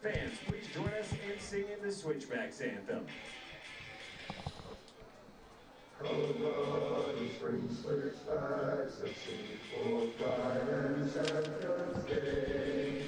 Fans, please join us in singing the Switchbacks anthem. Colorado Springs Switchbacks, a city for pride and Champions Day.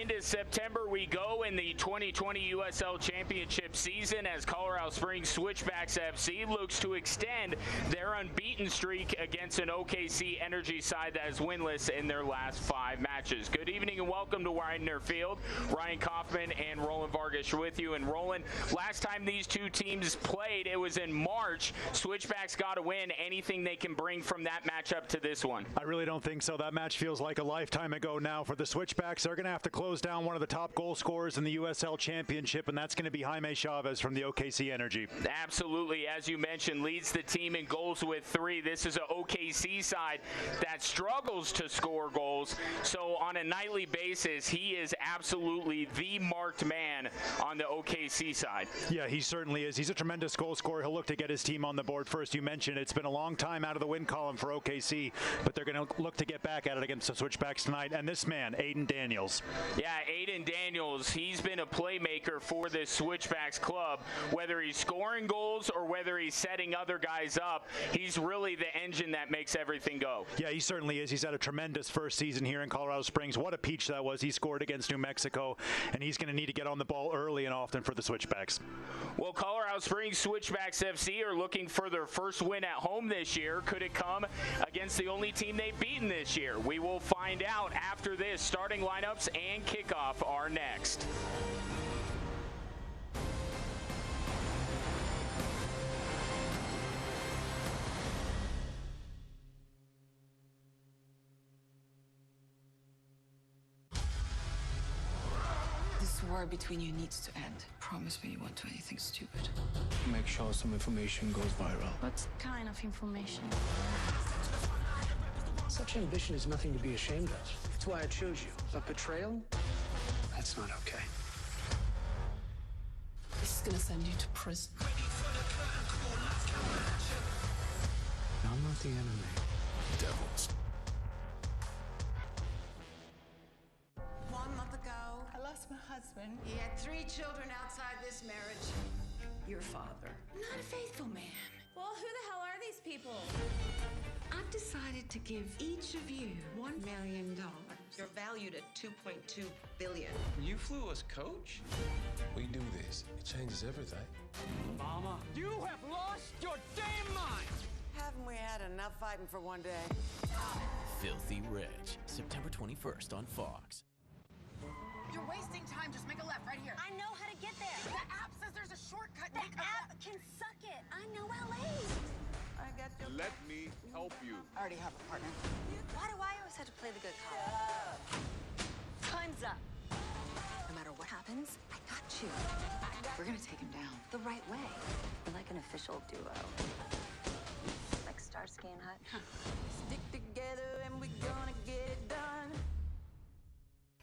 Into September we go in the 2020 USL Championship season as Colorado Springs Switchbacks FC looks to extend their unbeaten streak against an OKC Energy side that is winless in their last 5 matches. Good evening and welcome to Widener Field. Ryan Kaufman and Roland Vargas are with you. And Roland, last time these two teams played, it was in March. Switchbacks got a win. Anything they can bring from that matchup to this one? I really don't think so. That match feels like a lifetime ago now for the Switchbacks. They're going to have to close down one of the top goal scorers in the USL Championship, and that's going to be Jaime Chavez from the OKC Energy. Absolutely. As you mentioned, leads the team in goals with 3. This is an OKC side that struggles to score goals. So on a nightly basis, he is absolutely the marked man on the OKC side. Yeah, he certainly is. He's a tremendous goal scorer. He'll look to get his team on the board first. You mentioned it's been a long time out of the win column for OKC, but they're going to look to get back at it against the Switchbacks tonight. And this man, Aiden Daniels. Yeah, Aiden Daniels, he's been a playmaker for this Switchbacks club. Whether he's scoring goals or whether he's setting other guys up, he's really the engine that makes everything go. Yeah, he certainly is. He's had a tremendous first season here in Colorado Springs. What a peach that was. He scored against New Mexico, and he's going to need to get on the ball early and often for the Switchbacks. Well, Colorado Springs Switchbacks FC are looking for their first win at home this year. Could it come against the only team they've beaten this year? We will find out after this. Starting lineups and kickoff are next. This war between you needs to end. Promise me you won't do anything stupid. Make sure some information goes viral. What kind of information? Such ambition is nothing to be ashamed of. That's why I chose you. But betrayal? That's not okay. This is gonna send you to prison. I'm not the enemy. Devils. 1 month ago, I lost my husband. he had 3 children outside this marriage. Your father, not a faithful man. Well, who the hell are these people? I've decided to give each of you $1 million. You're valued at $2.2 billion. You flew us, coach? We do this. It changes everything. Mama, you have lost your damn mind! Haven't we had enough fighting for one day? Filthy Rich, September 21st on Fox. You're wasting time. Just make a left right here. I know how to get there. The app says there's a shortcut. The app can suck it. I know LA. I got you. Let me help you. I already have a partner. Why do I always have to play the good cop? Time's up. No matter what happens, I got you. We're gonna take him down the right way. We're like an official duo. Like Starsky and Hutch. Stick together and we're gonna get it done.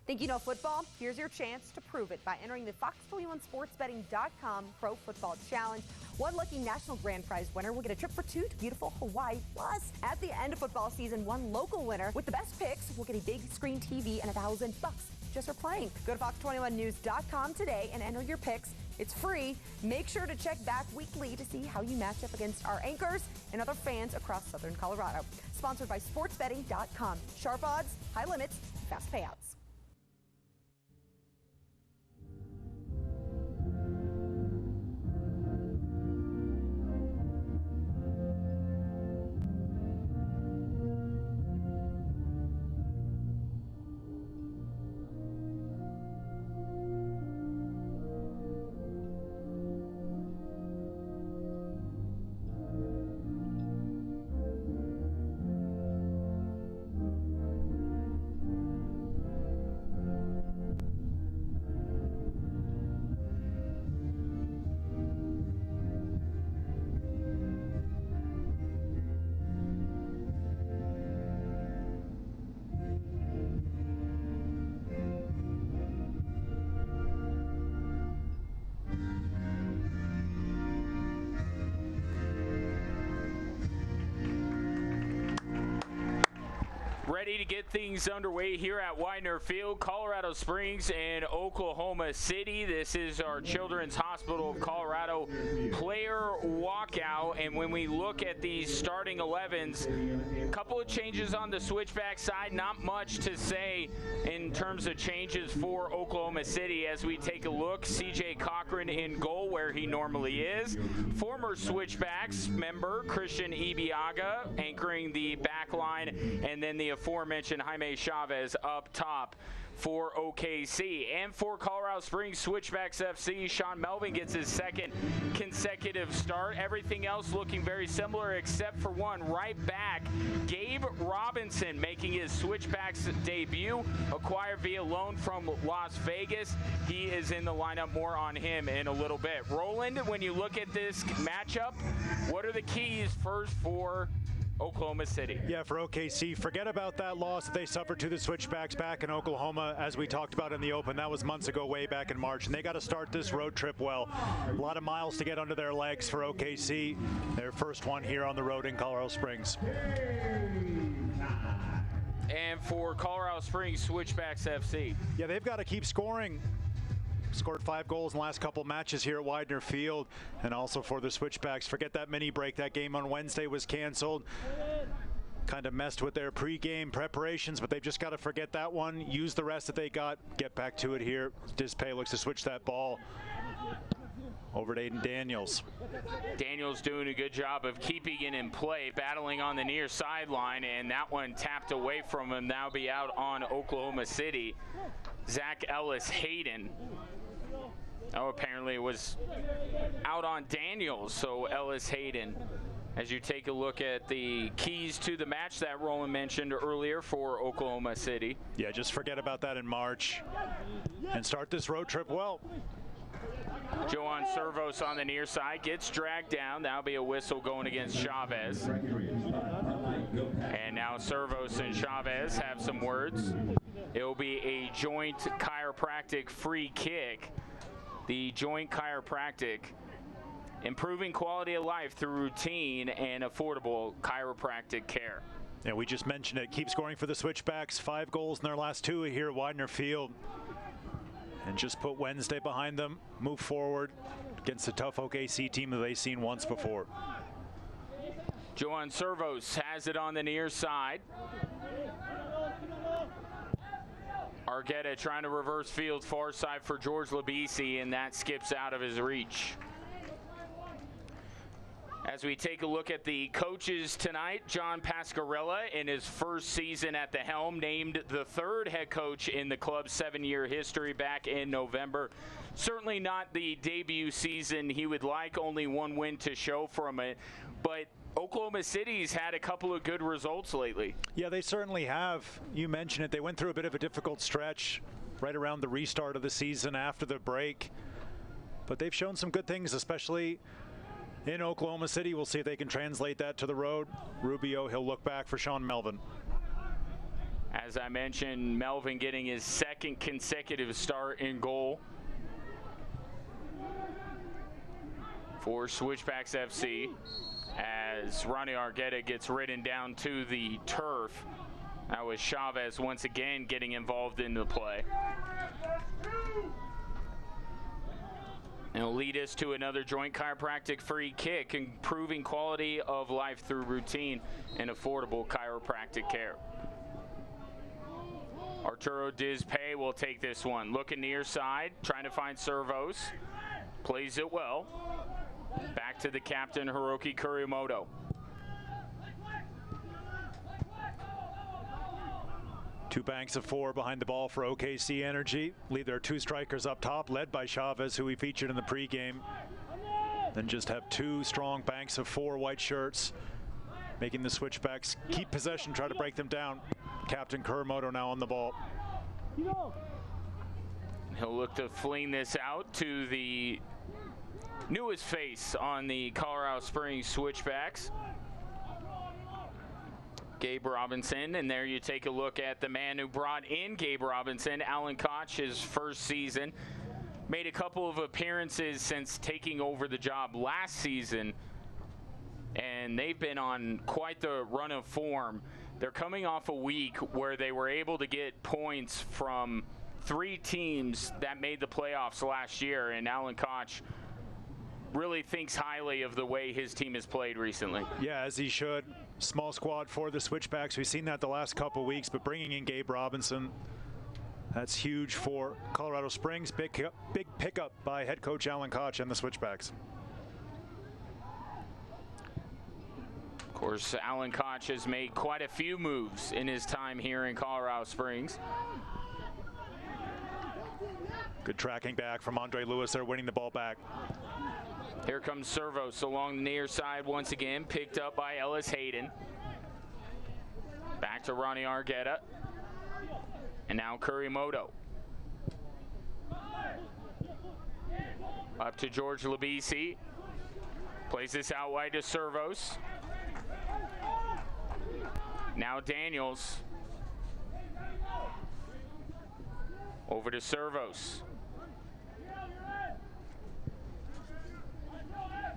Think you know football? Here's your chance to prove it by entering the Fox21sportsbetting.com Pro Football Challenge. One lucky national grand prize winner will get a trip for 2 to beautiful Hawaii. Plus, at the end of football season, one local winner with the best picks will get a big screen TV and $1,000 just for playing. Go to Fox21news.com today and enter your picks. It's free. Make sure to check back weekly to see how you match up against our anchors and other fans across Southern Colorado. Sponsored by sportsbetting.com. Sharp odds, high limits, fast payouts. Ready to get things underway here at Widener Field, Colorado Springs and Oklahoma City. This is our Children's Hospital of Colorado player walkout. And when we look at these starting 11s, a couple of changes on the switchback side. Not much to say in terms of changes for Oklahoma City as we take a look. C.J. Cochran in goal where he normally is. Former Switchbacks member Christian Ibiaga anchoring the back line, and then the aforementioned Jaime Chavez up top for OKC. And for Colorado Springs Switchbacks FC, Sean Melvin gets his second consecutive start. Everything else looking very similar except for one. Right back, Gabe Robinson making his Switchbacks debut, acquired via loan from Las Vegas. He is in the lineup. More on him in a little bit. Roland, when you look at this matchup, what are the keys first for Oklahoma City? Yeah, for OKC, forget about that loss that they suffered to the Switchbacks back in Oklahoma, as we talked about in the Open. That was months ago, way back in March, and they got to start this road trip well. A lot of miles to get under their legs for OKC. Their first one here on the road in Colorado Springs. And for Colorado Springs Switchbacks FC, yeah, they've got to keep scoring. Scored 5 goals in the last couple matches here at Widener Field. And also for the Switchbacks, forget that mini break. That game on Wednesday was canceled. Kind of messed with their pregame preparations, but they've just got to forget that one. Use the rest that they got. Get back to it here. Dispay looks to switch that ball over to Aiden Daniels. Daniels doing a good job of keeping it in play, battling on the near sideline, and that one tapped away from him. Now be out on Oklahoma City. Zach Ellis Hayden. Oh, apparently it was out on Daniels, so Ellis Hayden. As you take a look at the keys to the match that Roland mentioned earlier for Oklahoma City. Yeah, just forget about that in March and start this road trip well. Johan Servos on the near side gets dragged down. That'll be a whistle going against Chavez. And now Servos and Chavez have some words. It'll be a joint chiropractic free kick. The joint chiropractic, improving quality of life through routine and affordable chiropractic care. Yeah, we just mentioned it. Keep scoring for the Switchbacks. 5 goals in their last 2 here at Widener Field. And just put Wednesday behind them. Move forward against a tough OKC team that they've seen once before. Johan Servos has it on the near side. Argueta trying to reverse field far side for George Labisi, and that skips out of his reach. As we take a look at the coaches tonight, John Pascarella in his first season at the helm, named the 3rd head coach in the club's 7-year history back in November. Certainly not the debut season he would like, only 1 win to show from it, but Oklahoma City's had a couple of good results lately. Yeah, they certainly have. You mentioned it. They went through a bit of a difficult stretch right around the restart of the season after the break. But they've shown some good things, especially in Oklahoma City. We'll see if they can translate that to the road. Rubio, he'll look back for Sean Melvin. As I mentioned, Melvin getting his 2nd consecutive start in goal for Switchbacks FC. As Ronnie Argueta gets ridden down to the turf. That was Chavez once again getting involved in the play. It'll lead us to another joint chiropractic free kick, improving quality of life through routine and affordable chiropractic care. Arturo Dizpay will take this one. Looking near side, trying to find Servos. Plays it well. Back to the captain, Hiroki Kurimoto. Two banks of four behind the ball for OKC Energy. Lead their two strikers up top, led by Chavez, who we featured in the pregame. Then just have two strong banks of four white shirts, making the Switchbacks keep possession, try to break them down. Captain Kurimoto now on the ball. He'll look to fling this out to the newest face on the Colorado Springs Switchbacks, Gabe Robinson. And there you take a look at the man who brought in Gabe Robinson, Alan Koch, his first season. Made a couple of appearances since taking over the job last season, and they've been on quite the run of form. They're coming off a week where they were able to get points from 3 teams that made the playoffs last year, and Alan Koch really thinks highly of the way his team has played recently. Yeah, as he should. Small squad for the Switchbacks. We've seen that the last couple weeks, but bringing in Gabe Robinson, that's huge for Colorado Springs. Big pickup by head coach Alan Koch and the Switchbacks. Of course, Alan Koch has made quite a few moves in his time here in Colorado Springs. Good tracking back from Andre Lewis there, winning the ball back. Here comes Servos along the near side once again, picked up by Ellis Hayden. Back to Ronnie Argueta. And now Kurimoto. Up to George Labisi. Plays this out wide to Servos. Now Daniels. Over to Servos.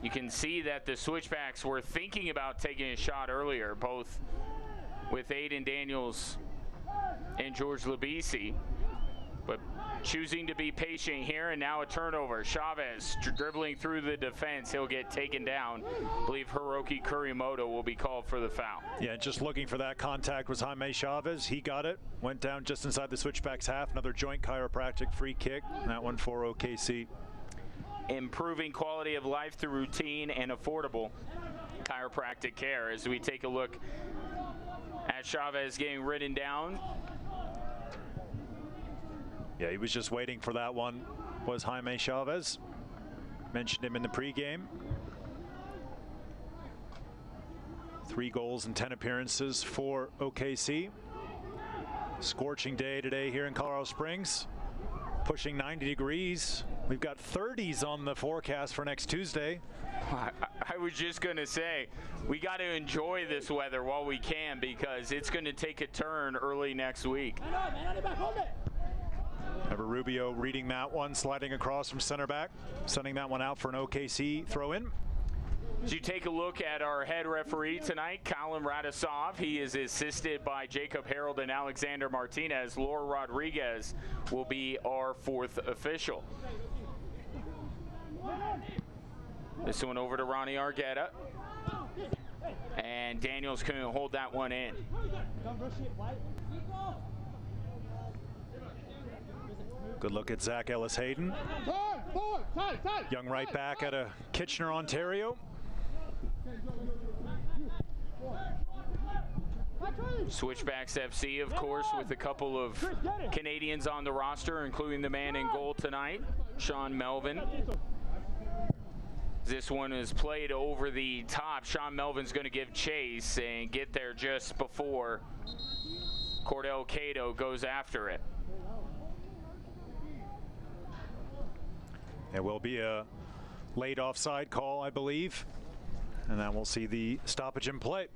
You can see that the Switchbacks were thinking about taking a shot earlier, both with Aiden Daniels and George Labisi, but choosing to be patient here. And now a turnover. Chavez dribbling through the defense. He'll get taken down. I believe Hiroki Kurimoto will be called for the foul. Yeah, just looking for that contact was Jaime Chavez. He got it. Went down just inside the Switchbacks half. Another joint chiropractic free kick. That one for OKC. Improving quality of life through routine and affordable chiropractic care. As we take a look at Chavez getting ridden down. Yeah, he was just waiting for that one. Was Jaime Chavez. Mentioned him in the pregame. 3 goals and 10 appearances for OKC. Scorching day today here in Colorado Springs. Pushing 90 degrees. We've got 30s on the forecast for next Tuesday. I was just going to say, we got to enjoy this weather while we can, because it's going to take a turn early next week. Ever Rubio reading that one, sliding across from center back, sending that one out for an OKC throw in. As you take a look at our head referee tonight, Colin Radisov, he is assisted by Jacob Harold and Alexander Martinez. Laura Rodriguez will be our 4th official. This one over to Ronnie Argueta. And Daniels couldn't hold that one in. Good look at Zach Ellis Hayden. Young right back out of Kitchener, Ontario. Switchbacks FC, of course, with a couple of Canadians on the roster, including the man in goal tonight, Sean Melvin. This one is played over the top. Sean Melvin's going to give chase and get there just before Cordell Cato goes after it. There will be a late offside call, I believe, and then we'll see the stoppage in play.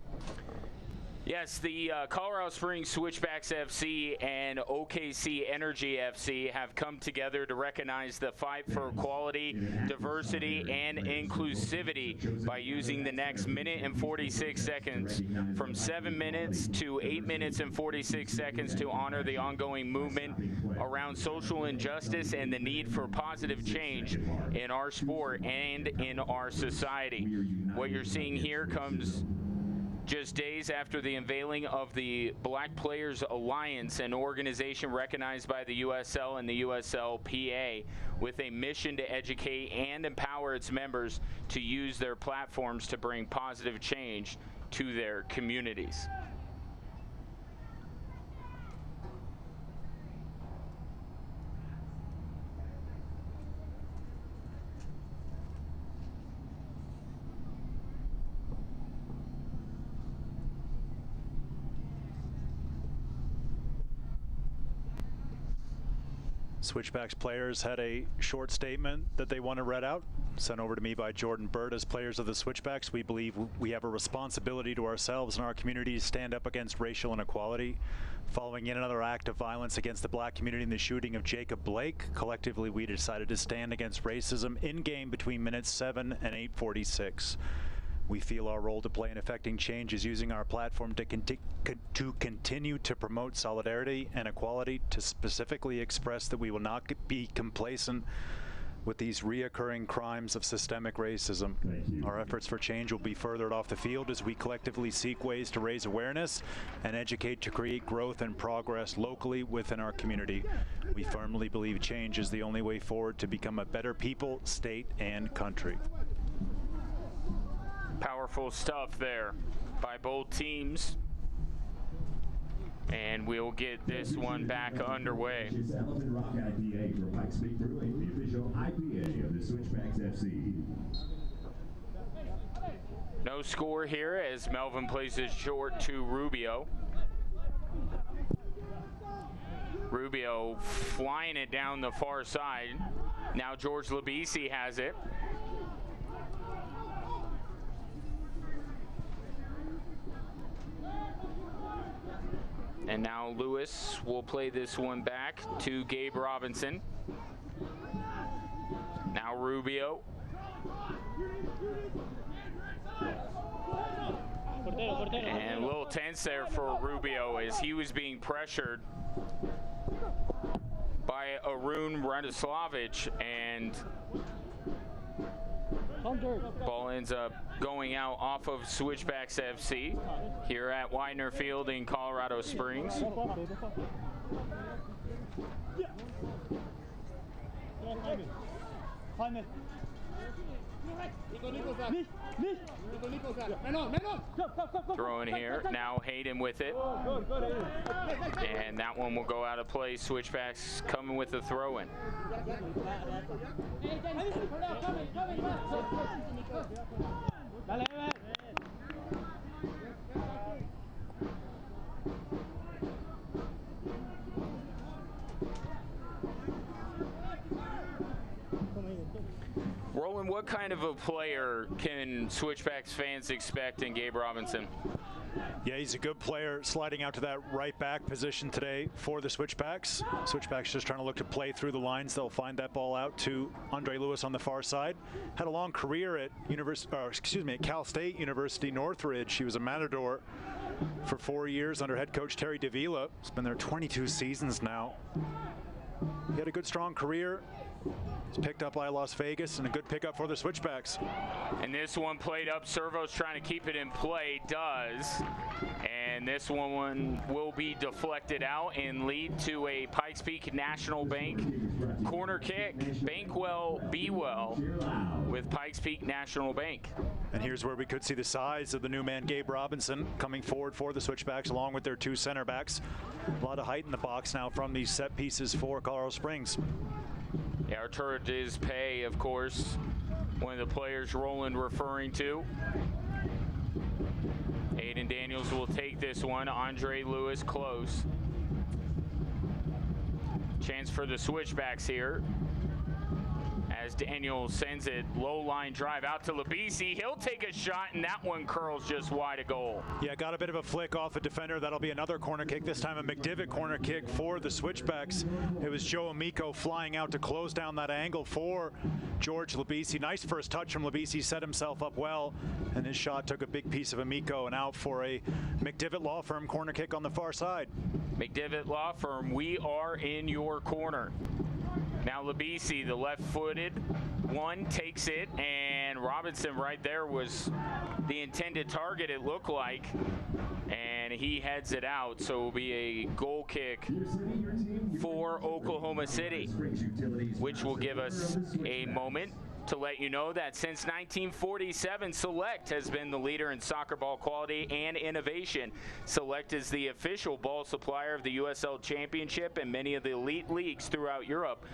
Yes, the Colorado Springs Switchbacks FC and OKC Energy FC have come together to recognize the fight for equality, diversity, and inclusivity by using the next minute and 46 seconds from 7 minutes to 8 minutes and 46 seconds to honor the ongoing movement around social injustice and the need for positive change in our sport and in our society. What you're seeing here comes just days after the unveiling of the Black Players Alliance, an organization recognized by the USL and the USLPA with a mission to educate and empower its members to use their platforms to bring positive change to their communities. Switchbacks players had a short statement that they want to read out, sent over to me by Jordan Bird. As players of the Switchbacks, we believe we have a responsibility to ourselves and our community to stand up against racial inequality. Following yet another act of violence against the black community in the shooting of Jacob Blake, collectively we decided to stand against racism in-game between minutes 7 and 8:46. We feel our role to play in affecting change is using our platform to continue to promote solidarity and equality, to specifically express that we will not be complacent with these reoccurring crimes of systemic racism. Our efforts for change will be furthered off the field as we collectively seek ways to raise awareness and educate to create growth and progress locally within our community. We firmly believe change is the only way forward to become a better people, state, and country. Powerful stuff there by both teams. And we'll get this one back underway. It's Elephant Rock IPA from Pikes Peak Brewing, the official IPA of the Switchbacks FC. No score here as Melvin plays it short to Rubio. Rubio flying it down the far side. Now George Labisi has it. And now Lewis will play this one back to Gabe Robinson. Now Rubio. And a little tense there for Rubio as he was being pressured by Arun Radoslavich, and ball ends up going out off of Switchbacks FC here at Widener Field in Colorado Springs. Throw in here. Now Hayden with it. And that one will go out of play. Switchbacks coming with the throw in. Roland, what kind of a player can Switchbacks fans expect in Gabe Robinson? Yeah, he's a good player, sliding out to that right back position today for the Switchbacks. Switchbacks just trying to look to play through the lines. They'll find that ball out to Andre Lewis on the far side. Had a long career at Cal State University Northridge. He was a Matador for 4 years under head coach Terry Davila. He's been there 22 seasons now. He had a good, strong career. He's picked up by Las Vegas, and a good pickup for the Switchbacks. And this one played up. Servo's trying to keep it in play. Does. And this one will be deflected out and lead to a Pikes Peak National Bank corner kick. Bank well, be well with Pikes Peak National Bank. And here's where we could see the size of the new man, Gabe Robinson, coming forward for the Switchbacks along with their two center backs. A lot of height in the box now from these set pieces for Colorado Springs. Yeah, Arturo Dizpay, of course, one of the players Roland referring to. Aiden Daniels will take this one. Andre Lewis close. Chance for the Switchbacks here as Daniel sends it low line drive out to Labisi. He'll take a shot, and that one curls just wide of goal. Yeah, got a bit of a flick off a defender. That'll be another corner kick, this time a McDivitt corner kick for the Switchbacks. It was Joe Amico flying out to close down that angle for George Labisi. Nice first touch from Labisi, set himself up well, and his shot took a big piece of Amico and out for a McDivitt Law Firm corner kick on the far side. McDivitt Law Firm, we are in your corner. Now Labisi, the left-footed one, takes it, and Robinson right there was the intended target, it looked like, and he heads it out. So it will be a goal kick for Oklahoma City, which will give us a moment to let you know that since 1947, Select has been the leader in soccer ball quality and innovation. Select is the official ball supplier of the USL Championship and many of the elite leagues throughout Europe.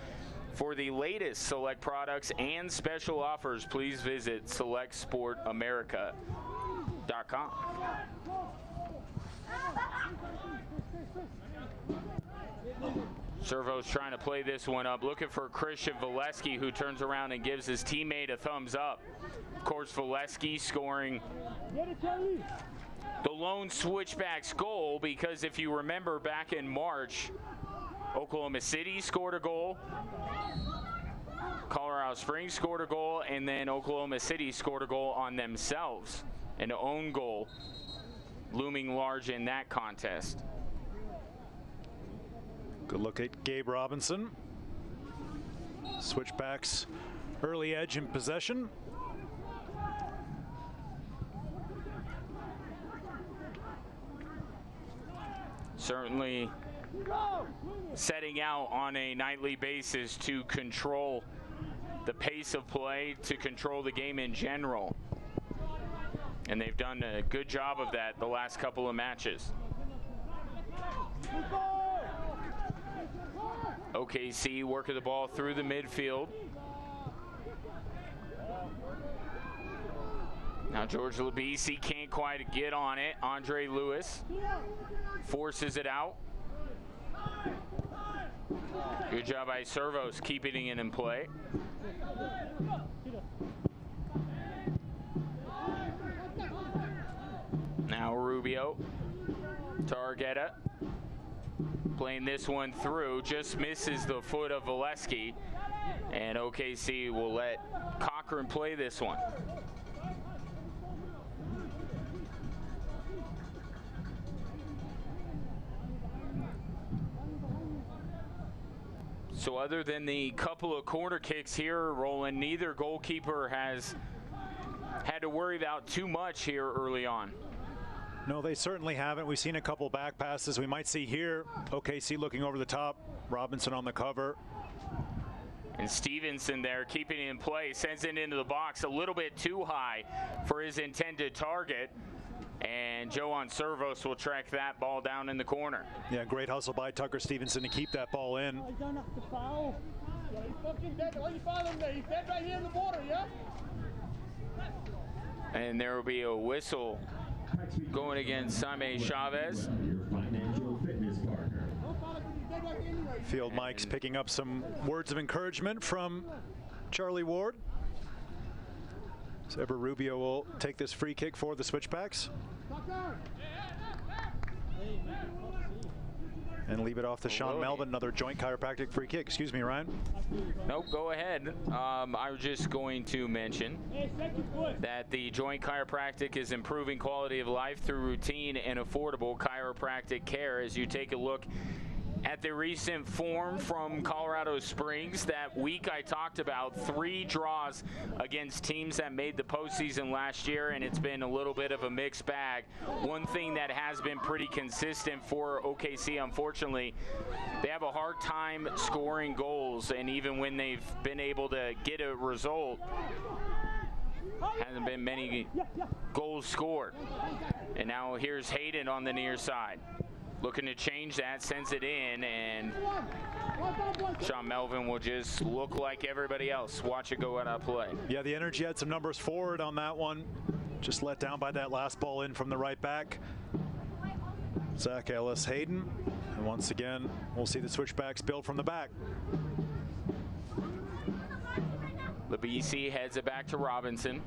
For the latest Select products and special offers, please visit selectsportamerica.com. Servo's trying to play this one up, looking for Christian Valesky, who turns around and gives his teammate a thumbs up. Of course, Valesky scoring the lone Switchbacks goal, because if you remember back in March, Oklahoma City scored a goal, Colorado Springs scored a goal, and then Oklahoma City scored a goal on themselves, an own goal looming large in that contest. Good look at Gabe Robinson. Switchbacks early edge in possession. Certainly setting out on a nightly basis to control the pace of play, to control the game in general. And they've done a good job of that the last couple of matches. OKC working the ball through the midfield. Now George Labisi can't quite get on it. Andre Lewis forces it out. Good job by Servos keeping it in play. Now Rubio, Targetta, playing this one through, just misses the foot of Valesky, and OKC will let Cochran play this one. So other than the couple of corner kicks here, Roland, neither goalkeeper has had to worry about too much here early on. No, they certainly haven't. We've seen a couple back passes. We might see here OKC looking over the top, Robinson on the cover. And Stevenson there keeping it in play, sends it into the box a little bit too high for his intended target. And Joan Servos will track that ball down in the corner. Yeah, great hustle by Tucker Stevenson to keep that ball in. You don't have to foul. Yeah, he's fucking dead. Why are you fouling me? He's dead right here in the border, yeah? And there will be a whistle going against Jaime Chavez. Field Mike's picking up some words of encouragement from Charlie Ward. So Eber Rubio will take this free kick for the Switchbacks. And leave it off to Sean Melvin, another joint chiropractic free kick. Excuse me, Ryan. Nope, go ahead. I was just going to mention that the joint chiropractic is improving quality of life through routine and affordable chiropractic care. As you take a look at the recent form from Colorado Springs, that week I talked about 3 draws against teams that made the postseason last year, and it's been a little bit of a mixed bag. One thing that has been pretty consistent for OKC, unfortunately, they have a hard time scoring goals, and even when they've been able to get a result, hasn't been many goals scored. And now here's Hayden on the near side, looking to change that, sends it in, and Sean Melvin will just look like everybody else. Watch it go out of play. Yeah, the Energy had some numbers forward on that one. Just let down by that last ball in from the right back. Zach Ellis Hayden. And once again, we'll see the Switchbacks build from the back. Labisi heads it back to Robinson.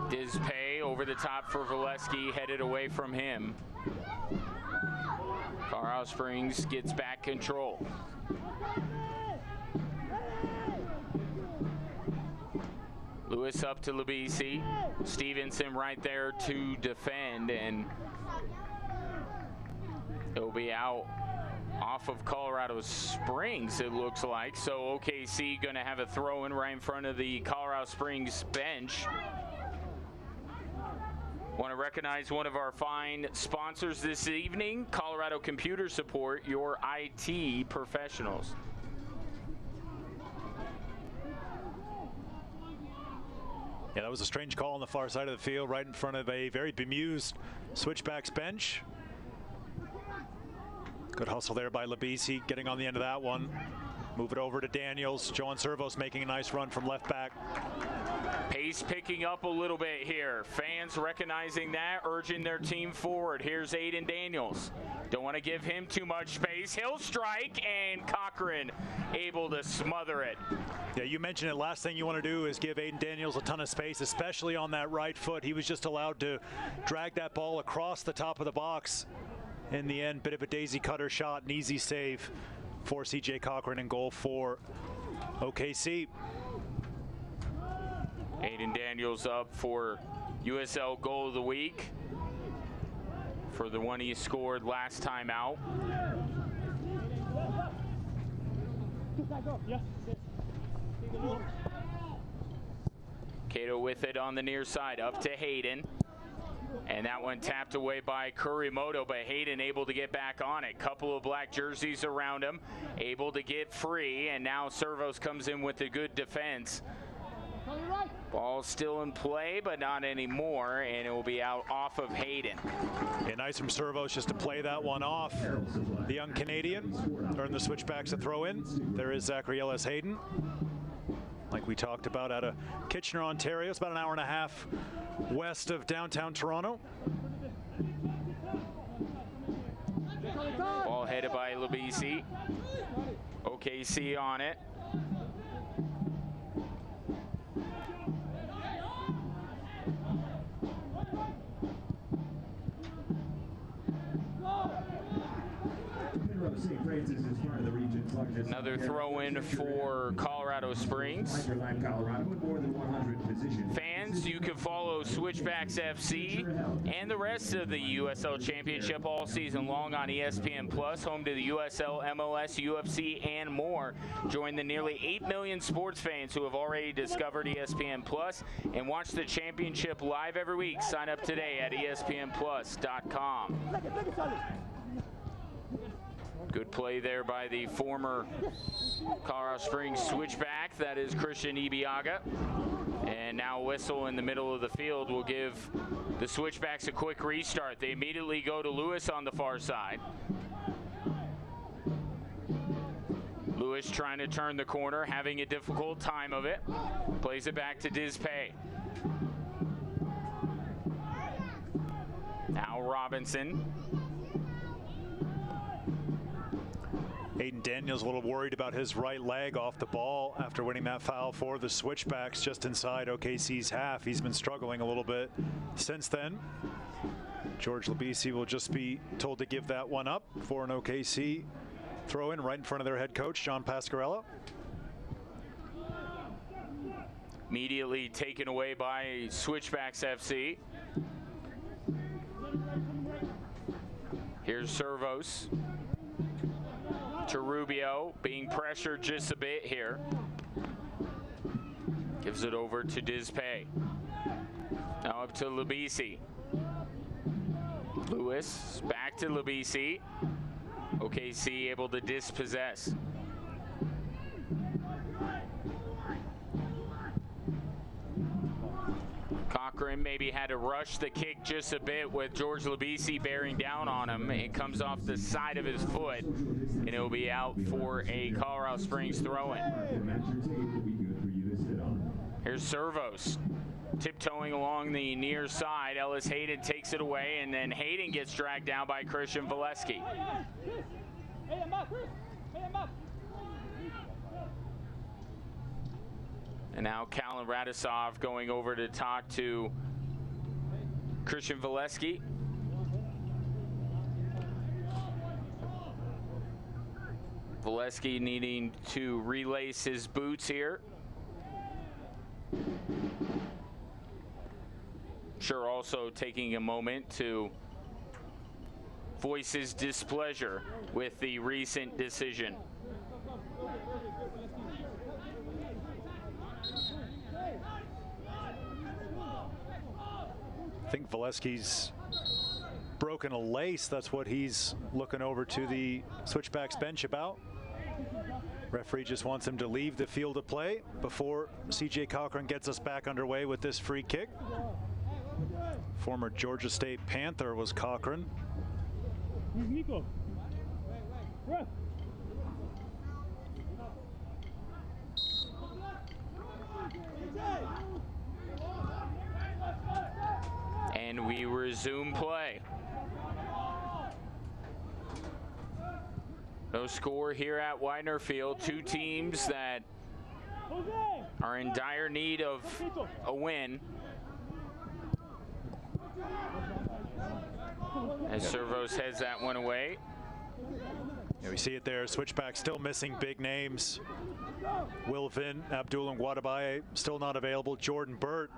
Dispay over the top for Valesky, headed away from him. Colorado Springs gets back control. Lewis up to Labisi. Stevenson right there to defend, and it'll be out off of Colorado Springs, it looks like. So OKC going to have a throw-in right in front of the Colorado Springs bench. Want to recognize one of our fine sponsors this evening, Colorado Computer Support, your IT professionals. Yeah, that was a strange call on the far side of the field, right in front of a very bemused Switchbacks bench. Good hustle there by Labisi, getting on the end of that one. Move it over to Daniels. Joan Servos making a nice run from left back. Pace picking up a little bit here. Fans recognizing that, urging their team forward. Here's Aiden Daniels. Don't want to give him too much space. He'll strike, and Cochran able to smother it. Yeah, you mentioned it. Last thing you want to do is give Aiden Daniels a ton of space, especially on that right foot. He was just allowed to drag that ball across the top of the box. In the end, bit of a daisy cutter shot, an easy save for CJ Cochran, and goal for OKC. Aiden Daniels up for USL Goal of the Week for the one he scored last time out. Cato with it on the near side, up to Hayden. And that one tapped away by Kurimoto, but Hayden able to get back on it. Couple of black jerseys around him, able to get free, and now Servos comes in with a good defense. Ball still in play, but not anymore, and it will be out off of Hayden. Yeah, nice from Servos just to play that one off. The young Canadian earned the Switchbacks a throw in. There is Zachary Ellis Hayden, like we talked about, out of Kitchener, Ontario. It's about an hour and a half west of downtown Toronto. Ball headed by Labisi. OKC on it. Another throw-in for Colorado Springs. Fans, you can follow Switchbacks FC and the rest of the USL Championship all season long on ESPN Plus, home to the USL, MLS, UFC, and more. Join the nearly 8 million sports fans who have already discovered ESPN Plus and watch the championship live every week. Sign up today at ESPNplus.com. Good play there by the former Colorado Springs Switchback. That is Christian Ibiaga. And now a whistle in the middle of the field will give the Switchbacks a quick restart. They immediately go to Lewis on the far side. Lewis trying to turn the corner, having a difficult time of it. Plays it back to Dispay. Now Robinson. Aiden Daniels a little worried about his right leg off the ball after winning that foul for the Switchbacks just inside OKC's half. He's been struggling a little bit since then. George Labisi will just be told to give that one up for an OKC throw in right in front of their head coach, John Pascarella. Immediately taken away by Switchbacks FC. Here's Servos. To Rubio, being pressured just a bit here. Gives it over to Dispay. Now up to Labisi. Lewis back to Labisi. OKC able to dispossess. Cochran maybe had to rush the kick just a bit with George Labisi bearing down on him. It comes off the side of his foot, and it will be out for a Colorado Springs throw-in. Here's Servos tiptoeing along the near side. Ellis Hayden takes it away, and then Hayden gets dragged down by Christian Valesky. And now Callan Radisov going over to talk to Christian Valesky. Valesky needing to relace his boots here. Sure, also taking a moment to voice his displeasure with the recent decision. I think Valesky's broken a lace. That's what he's looking over to the Switchbacks bench about. Referee just wants him to leave the field of play before CJ Cochran gets us back underway with this free kick. Former Georgia State Panther was Cochran. Nico. And we resume play. No score here at Widener Field. Two teams that are in dire need of a win. As Servos heads that one away. Yeah, we see it there. Switchback still missing big names. Will Vin, Abdul Ngwadabaye still not available. Jordan Burt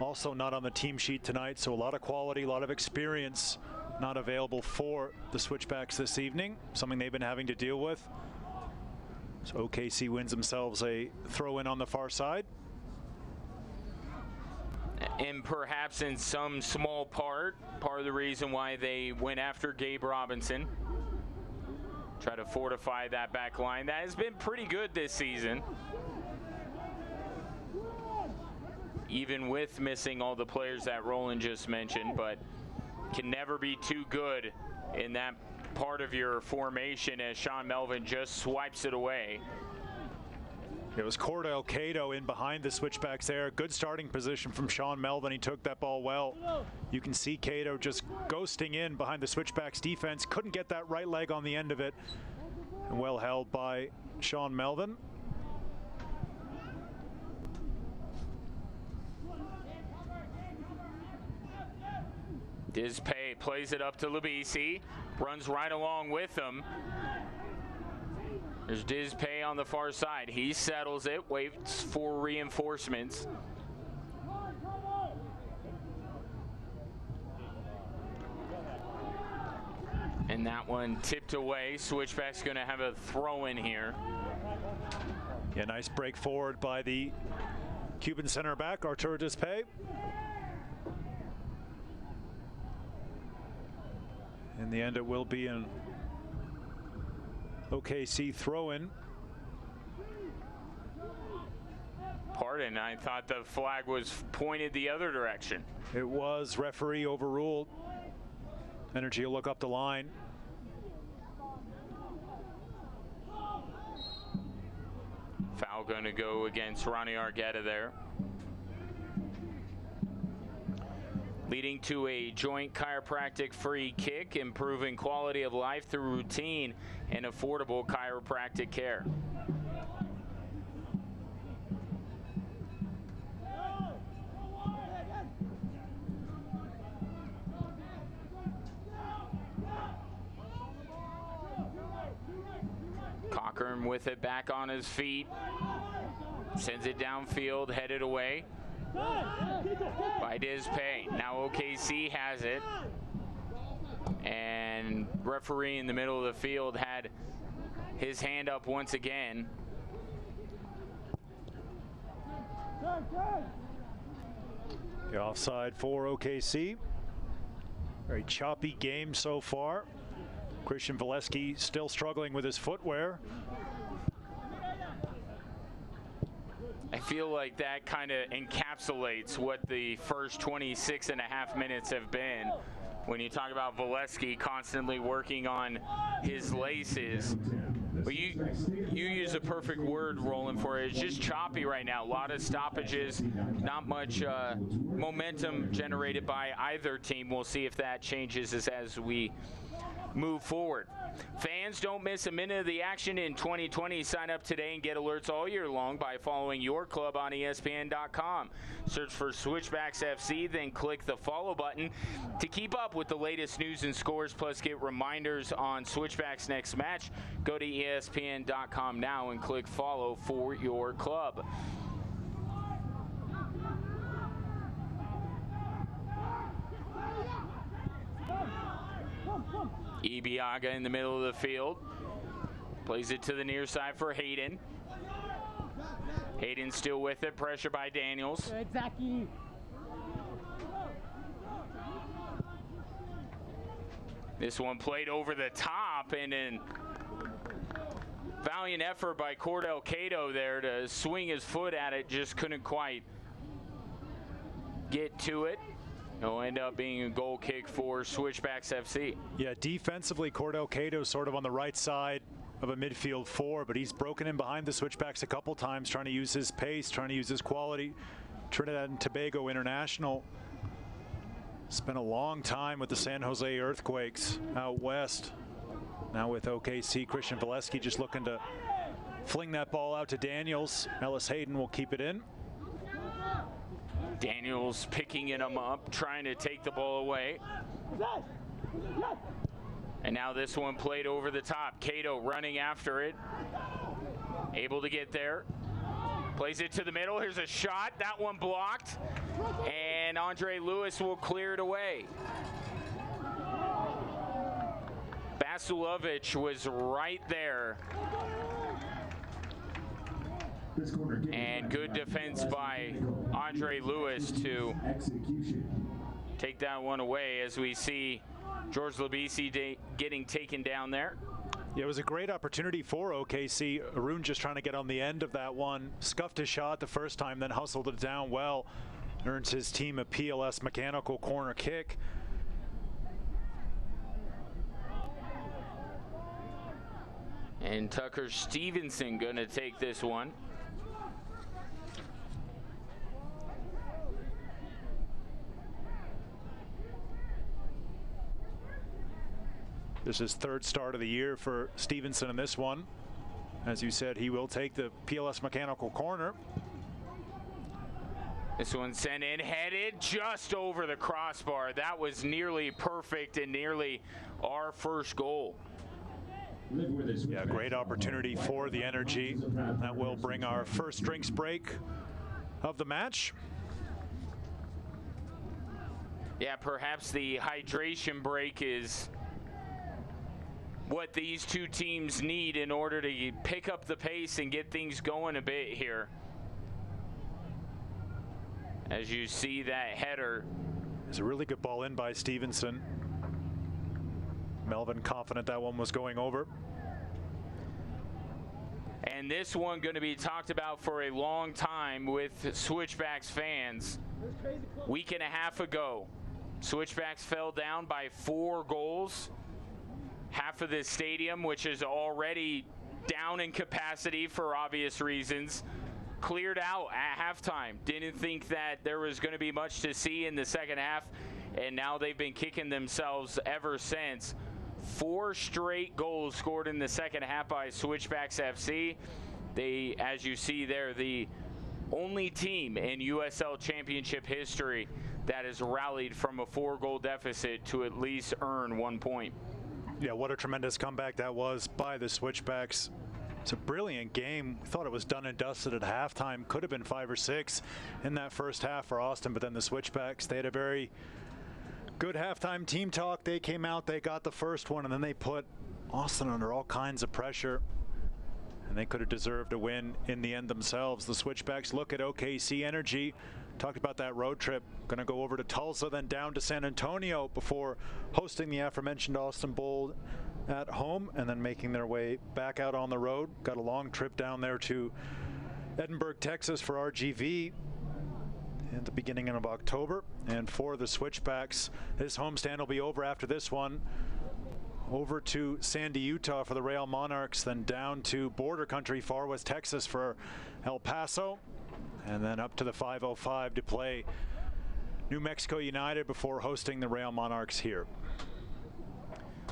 also not on the team sheet tonight. So a lot of quality, a lot of experience not available for the Switchbacks this evening. Something they've been having to deal with. So OKC wins themselves a throw in on the far side. And perhaps in some small part of the reason why they went after Gabe Robinson. Try to fortify that back line. That has been pretty good this season. Even with missing all the players that Roland just mentioned, but can never be too good in that part of your formation as Sean Melvin just swipes it away. It was Cordell Cato in behind the Switchbacks there. Good starting position from Sean Melvin. He took that ball well. You can see Cato just ghosting in behind the Switchbacks defense. Couldn't get that right leg on the end of it. And well held by Sean Melvin. Dizpay plays it up to Labisi. Runs right along with him. There's Dizpay on the far side. He settles it, waits for reinforcements. And that one tipped away. Switchback's going to have a throw in here. Yeah, nice break forward by the Cuban center back, Arturo Dizpay. In the end, it will be an OKC throw-in. Pardon, I thought the flag was pointed the other direction. It was. Referee overruled. Energy will look up the line. Foul going to go against Ronnie Argueta there. Leading to a joint chiropractic free kick, improving quality of life through routine and affordable chiropractic care. Cochran with it back on his feet. Sends it downfield, headed away by Dizpay. Now OKC has it. And referee in the middle of the field had his hand up once again. The offside for OKC. Very choppy game so far. Christian Valesky still struggling with his footwear. I feel like that kind of encapsulates what the first 26.5 minutes have been. When you talk about Valesky constantly working on his laces. But you use a perfect word, Roland, for it. It's just choppy right now. A lot of stoppages, not much momentum generated by either team. We'll see if that changes as we move forward. Fans, don't miss a minute of the action in 2020. Sign up today and get alerts all year long by following your club on ESPN.com. Search for Switchbacks FC, then click the follow button to keep up with the latest news and scores, plus get reminders on Switchbacks' next match. Go to ESPN.com now and click follow for your club. Ibiaga in the middle of the field. Plays it to the near side for Hayden. Hayden still with it. Pressure by Daniels. Exactly. This one played over the top, and then valiant effort by Cordell Cato there to swing his foot at it. Just couldn't quite get to it. It'll end up being a goal kick for Switchbacks FC. Yeah, defensively, Cordell Cato sort of on the right side of a midfield four, but he's broken in behind the Switchbacks a couple times, trying to use his pace, trying to use his quality. Trinidad and Tobago international. Spent a long time with the San Jose Earthquakes out west. Now with OKC, Christian Valesky just looking to fling that ball out to Daniels. Ellis Hayden will keep it in. Daniels picking him up, trying to take the ball away. And now this one played over the top. Cato running after it. Able to get there. Plays it to the middle. Here's a shot. That one blocked. And Andre Lewis will clear it away. Basilovic was right there. And good defense by Andre Lewis to take that one away, as we see George Labisi getting taken down there. Yeah, it was a great opportunity for OKC. Arun just trying to get on the end of that one. Scuffed his shot the first time, then hustled it down well. Earns his team a PLS mechanical corner kick. And Tucker Stevenson going to take this one. This is third start of the year for Stevenson in this one. As you said, he will take the PLS mechanical corner. This one sent in, headed just over the crossbar. That was nearly perfect and nearly our first goal. Yeah, great opportunity for the Energy. That will bring our first drinks break of the match. Yeah, perhaps the hydration break is what these two teams need in order to pick up the pace and get things going a bit here. As you see that header. It's a really good ball in by Stevenson. Melvin confident that one was going over. And this one going to be talked about for a long time with Switchbacks fans. Week and a half ago, Switchbacks fell down by 4 goals. Half of this stadium, which is already down in capacity for obvious reasons, cleared out at halftime. Didn't think that there was going to be much to see in the second half, and now they've been kicking themselves ever since. 4 straight goals scored in the second half by Switchbacks FC. They, as you see there, the only team in USL Championship history that has rallied from a 4-goal deficit to at least earn 1 point. Yeah, what a tremendous comeback that was by the Switchbacks. It's a brilliant game. We thought it was done and dusted at halftime. Could have been 5 or 6 in that first half for Austin, but then the Switchbacks, they had a very good halftime team talk. They came out, they got the first one, and then they put Austin under all kinds of pressure. And they could have deserved a win in the end themselves. The Switchbacks look at OKC Energy. Talked about that road trip. Going to go over to Tulsa, then down to San Antonio before hosting the aforementioned Austin Bowl at home and then making their way back out on the road. Got a long trip down there to Edinburgh, Texas for RGV at the beginning of October. And for the Switchbacks, his homestand will be over after this one. Over to Sandy, Utah for the Real Monarchs, then down to border country, far west Texas for El Paso, and then up to the 505 to play New Mexico United before hosting the Real Monarchs here.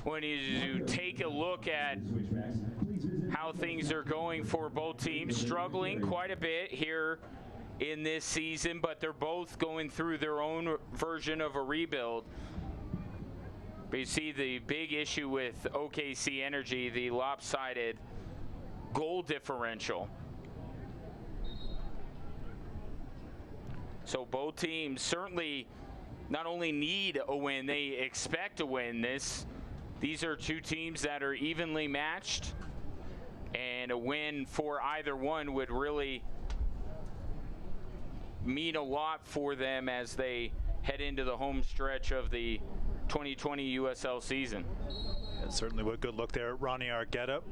when you take a look at how things are going for both teams, struggling quite a bit here in this season, but they're both going through their own version of a rebuild. But you see the big issue with OKC Energy, the lopsided goal differential. So both teams certainly not only need a win, they expect to win this. These are two teams that are evenly matched, and a win for either one would really mean a lot for them as they head into the home stretch of the 2020 USL season. Yeah, certainly a good look there at Ronnie Argueta.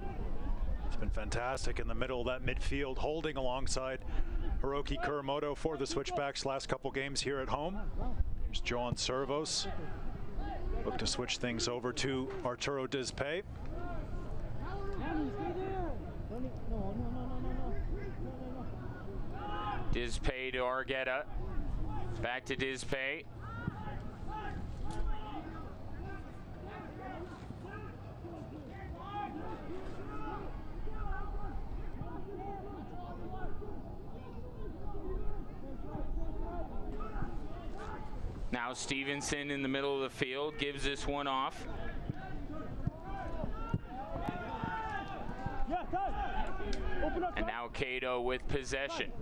It's been fantastic in the middle of that midfield, holding alongside Hiroki Kuramoto for the Switchbacks last couple games here at home. Here's Joan Servos. Look to switch things over to Arturo Dizpay. Dizpay to Argueta. Back to Dizpay. Now Stevenson in the middle of the field gives this one off. And now Cato with possession.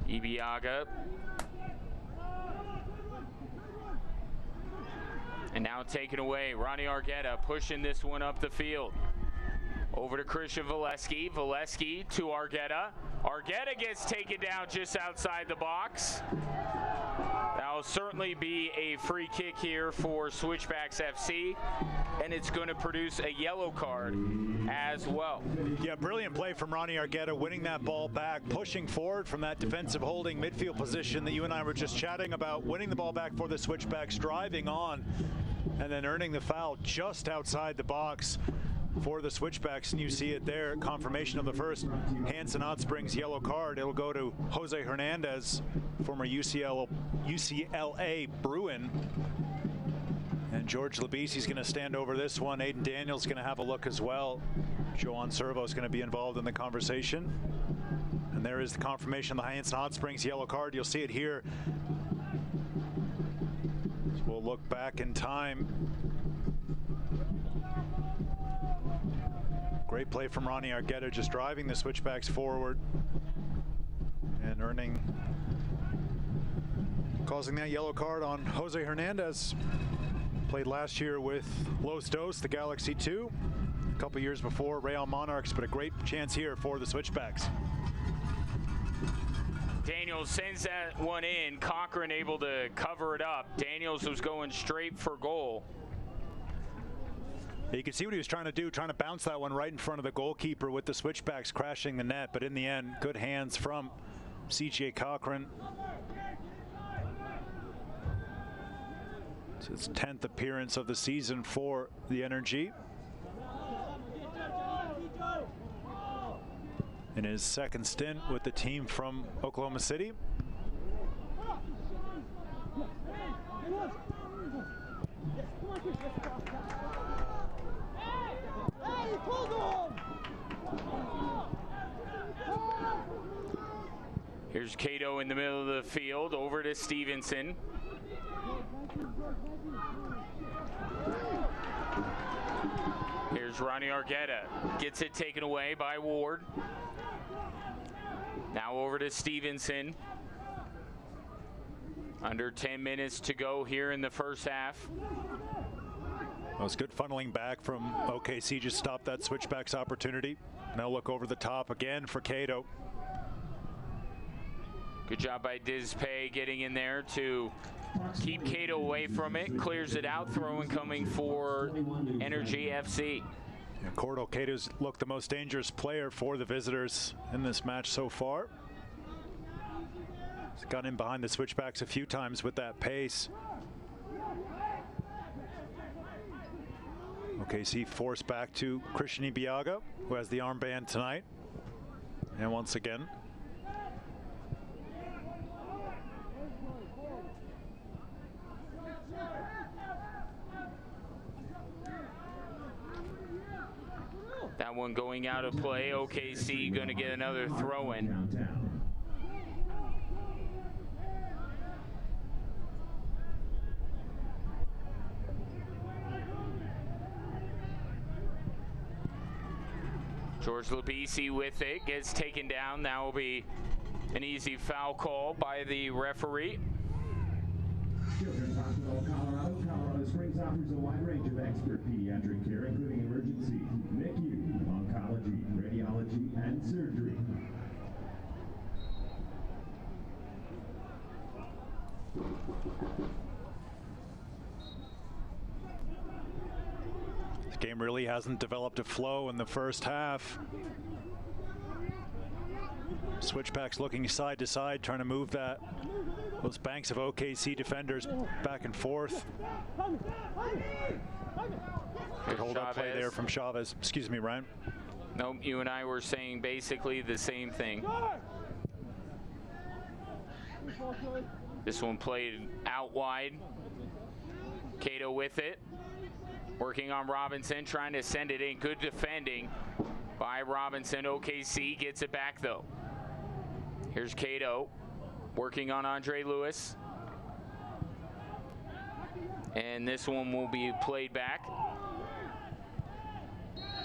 Ibiaga. And now taken away. Ronnie Argueta pushing this one up the field. Over to Christian Valesky. Valesky to Argueta. Argueta gets taken down just outside the box. That'll certainly be a free kick here for Switchbacks FC, and it's going to produce a yellow card as well. Yeah, brilliant play from Ronnie Argueta, winning that ball back, pushing forward from that defensive holding midfield position that you and I were just chatting about, winning the ball back for the Switchbacks, driving on, and then earning the foul just outside the box for the Switchbacks, and you see it there, confirmation of the first Hansen Hot Springs yellow card. It'll go to Jose Hernandez, former UCLA Bruin. And George Labisi's going to stand over this one. Aiden Daniels going to have a look as well. Joan Servo is going to be involved in the conversation. And there is the confirmation of the Hansen Hot Springs yellow card. You'll see it here. So we'll look back in time. Great play from Ronnie Argueta, just driving the Switchbacks forward and causing that yellow card on Jose Hernandez. Played last year with Los Dos, the Galaxy 2, a couple years before Rayon Monarchs, but a great chance here for the Switchbacks. Daniels sends that one in. Cochran able to cover it up. Daniels was going straight for goal. You can see what he was trying to do, trying to bounce that one right in front of the goalkeeper with the Switchbacks crashing the net, but in the end, good hands from CJ Cochran. It's his 10th appearance of the season for the Energy. In his second stint with the team from Oklahoma City. Here's Cato in the middle of the field, over to Stevenson. Here's Ronnie Argueta, gets it taken away by Ward. Now over to Stevenson. Under 10 minutes to go here in the first half. Well, it's good funneling back from OKC, just stopped that Switchbacks opportunity. Now look over the top again for Cato. Good job by Dizpay getting in there to keep Cato away from it. Clears it out, throw incoming for Energy FC. Yeah, Cordo Cato's looked the most dangerous player for the visitors in this match so far. He's got in behind the Switchbacks a few times with that pace. OKC forced back to Christian Ibiaga, who has the armband tonight. And once again, one going out of play. OKC going to get another throw-in. George Labisi with it, gets taken down. That will be an easy foul call by the referee. Children's Hospital of Colorado. Colorado Springs offers a wide range of expert pediatric care, including emergency, NICU, oncology, radiology, and surgery. The game really hasn't developed a flow in the first half. Switchbacks looking side to side, trying to move those banks of OKC defenders back and forth. Good hold up play there from Chavez. Excuse me, Ryan. Nope, you and I were saying basically the same thing. This one played out wide. Cato with it. Working on Robinson, trying to send it in. Good defending by Robinson. OKC gets it back, though. Here's Cato working on Andre Lewis. And this one will be played back.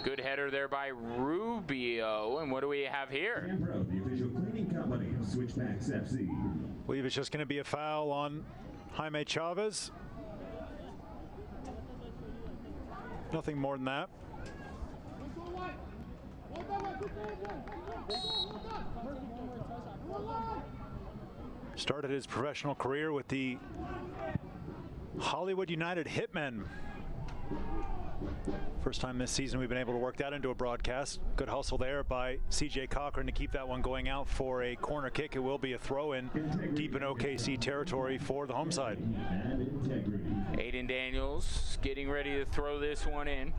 Good header there by Rubio. And what do we have here? Ambro, the official cleaning company of Switchbacks FC. I believe it's just going to be a foul on Jaime Chavez. Nothing more than that. Started his professional career with the Hollywood United Hitmen. First time this season we've been able to work that into a broadcast. Good hustle there by CJ Cochran to keep that one going out for a corner kick. It will be a throw-in deep in OKC territory for the home side. Aiden Daniels getting ready to throw this one in.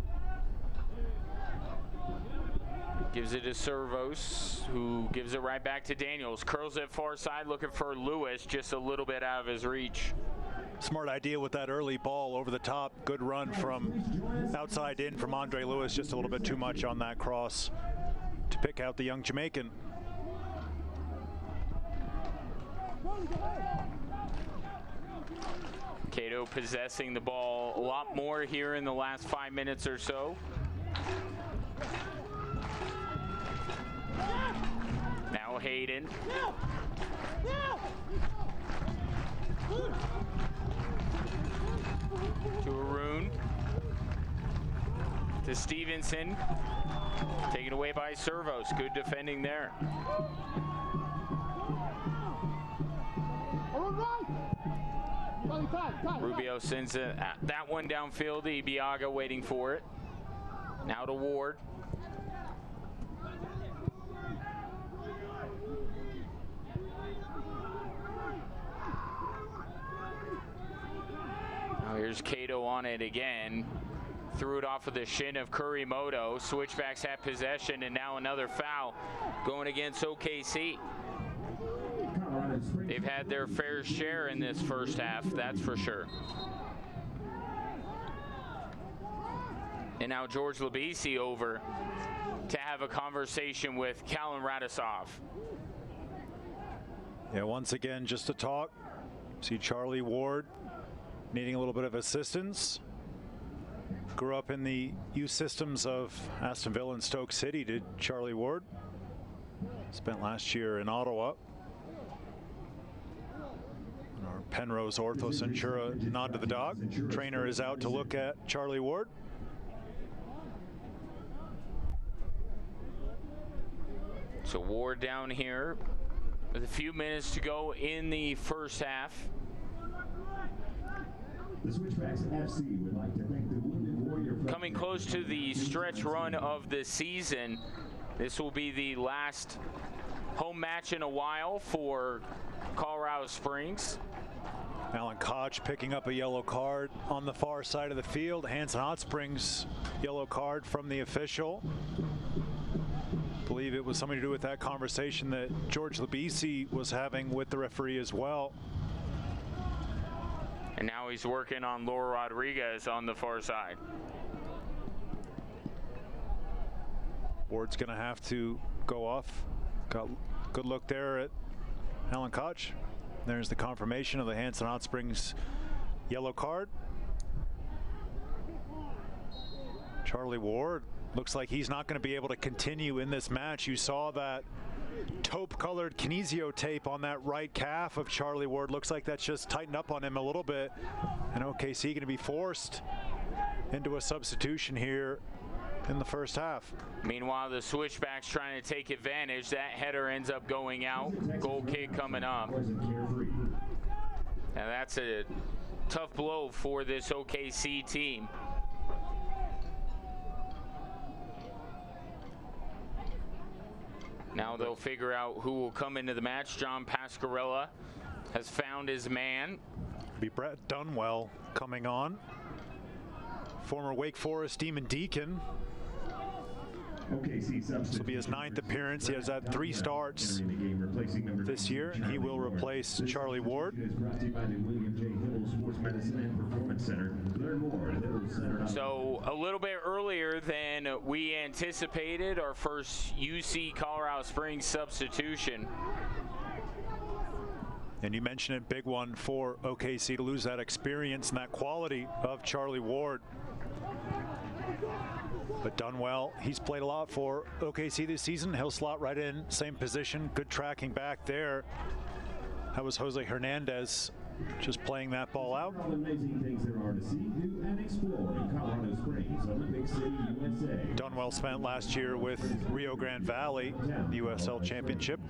Gives it to Servos, who gives it right back to Daniels. Curls it far side, looking for Lewis, just a little bit out of his reach. Smart idea with that early ball over the top. Good run from outside in from Andre Lewis. Just a little bit too much on that cross to pick out the young Jamaican. Cato possessing the ball a lot more here in the last 5 minutes or so. Now Hayden. To Arun. To Stevenson. Taken away by Servos. Good defending there. Rubio sends that one downfield. Ibiaga waiting for it. Now to Ward. Now here's Cato on it again. Threw it off of the shin of Kurimoto. Switchbacks have possession, and now another foul going against OKC. They've had their fair share in this first half, that's for sure. And now George Labisi over to have a conversation with Callan Radisov. Yeah, once again, just to talk. See Charlie Ward needing a little bit of assistance. Grew up in the youth systems of Aston Villa and Stoke City, did Charlie Ward. Spent last year in Ottawa. Our Penrose Ortho Centura nod to the dog. Trainer is out to look at Charlie Ward. So Ward down here with a few minutes to go in the first half. The Switchbacks FC would like to thank the Wounded Warrior. Coming close to the stretch run of the season. This will be the last home match in a while for Colorado Springs. Alan Koch picking up a yellow card on the far side of the field. Hanson Hot Springs yellow card from the official. I believe it was something to do with that conversation that George Labisi was having with the referee as well. And now he's working on Laura Rodriguez on the far side. Ward's going to have to go off. Got a good look there at Alan Koch. There's the confirmation of the Hanson Hot Springs yellow card. Charlie Ward looks like he's not going to be able to continue in this match. You saw that taupe-colored kinesio tape on that right calf of Charlie Ward. Looks like that's just tightened up on him a little bit. And OKC going to be forced into a substitution here in the first half. Meanwhile, the Switchbacks trying to take advantage. That header ends up going out. Goal kick coming up. And that's a tough blow for this OKC team. Now they'll figure out who will come into the match. John Pascarella has found his man. Be Brett Dunwell coming on. Former Wake Forest Demon Deacon. This will be his 9th appearance. He has had 3 starts this year, and he will replace Charlie Ward. So a little bit earlier than we anticipated, our first UC Colorado Springs substitution. And you mentioned it, big one for OKC to lose that experience and that quality of Charlie Ward. But Dunwell, he's played a lot for OKC this season. He'll slot right in, same position, good tracking back there. That was Jose Hernandez just playing that ball out. Amazing things there are to see, do, and explore in Colorado Springs, Olympic City, USA. Dunwell spent last year with Rio Grande Valley, the USL Championship.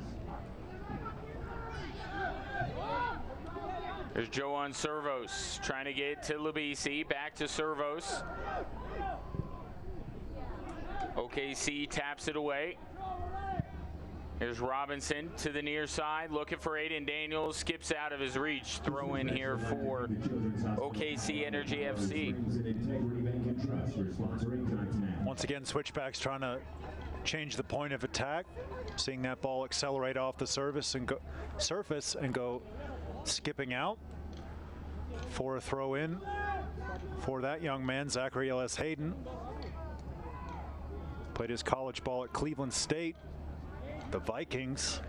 There's Joan Servos trying to get to Labisi, back to Servos. OKC taps it away. Here's Robinson to the near side, looking for Aiden Daniels, skips out of his reach. Throw in here for OKC Energy FC. Once again, Switchbacks trying to change the point of attack, seeing that ball accelerate off the surface and go skipping out for a throw in for that young man, Zachary L.S. Hayden. Played his college ball at Cleveland State, the Vikings.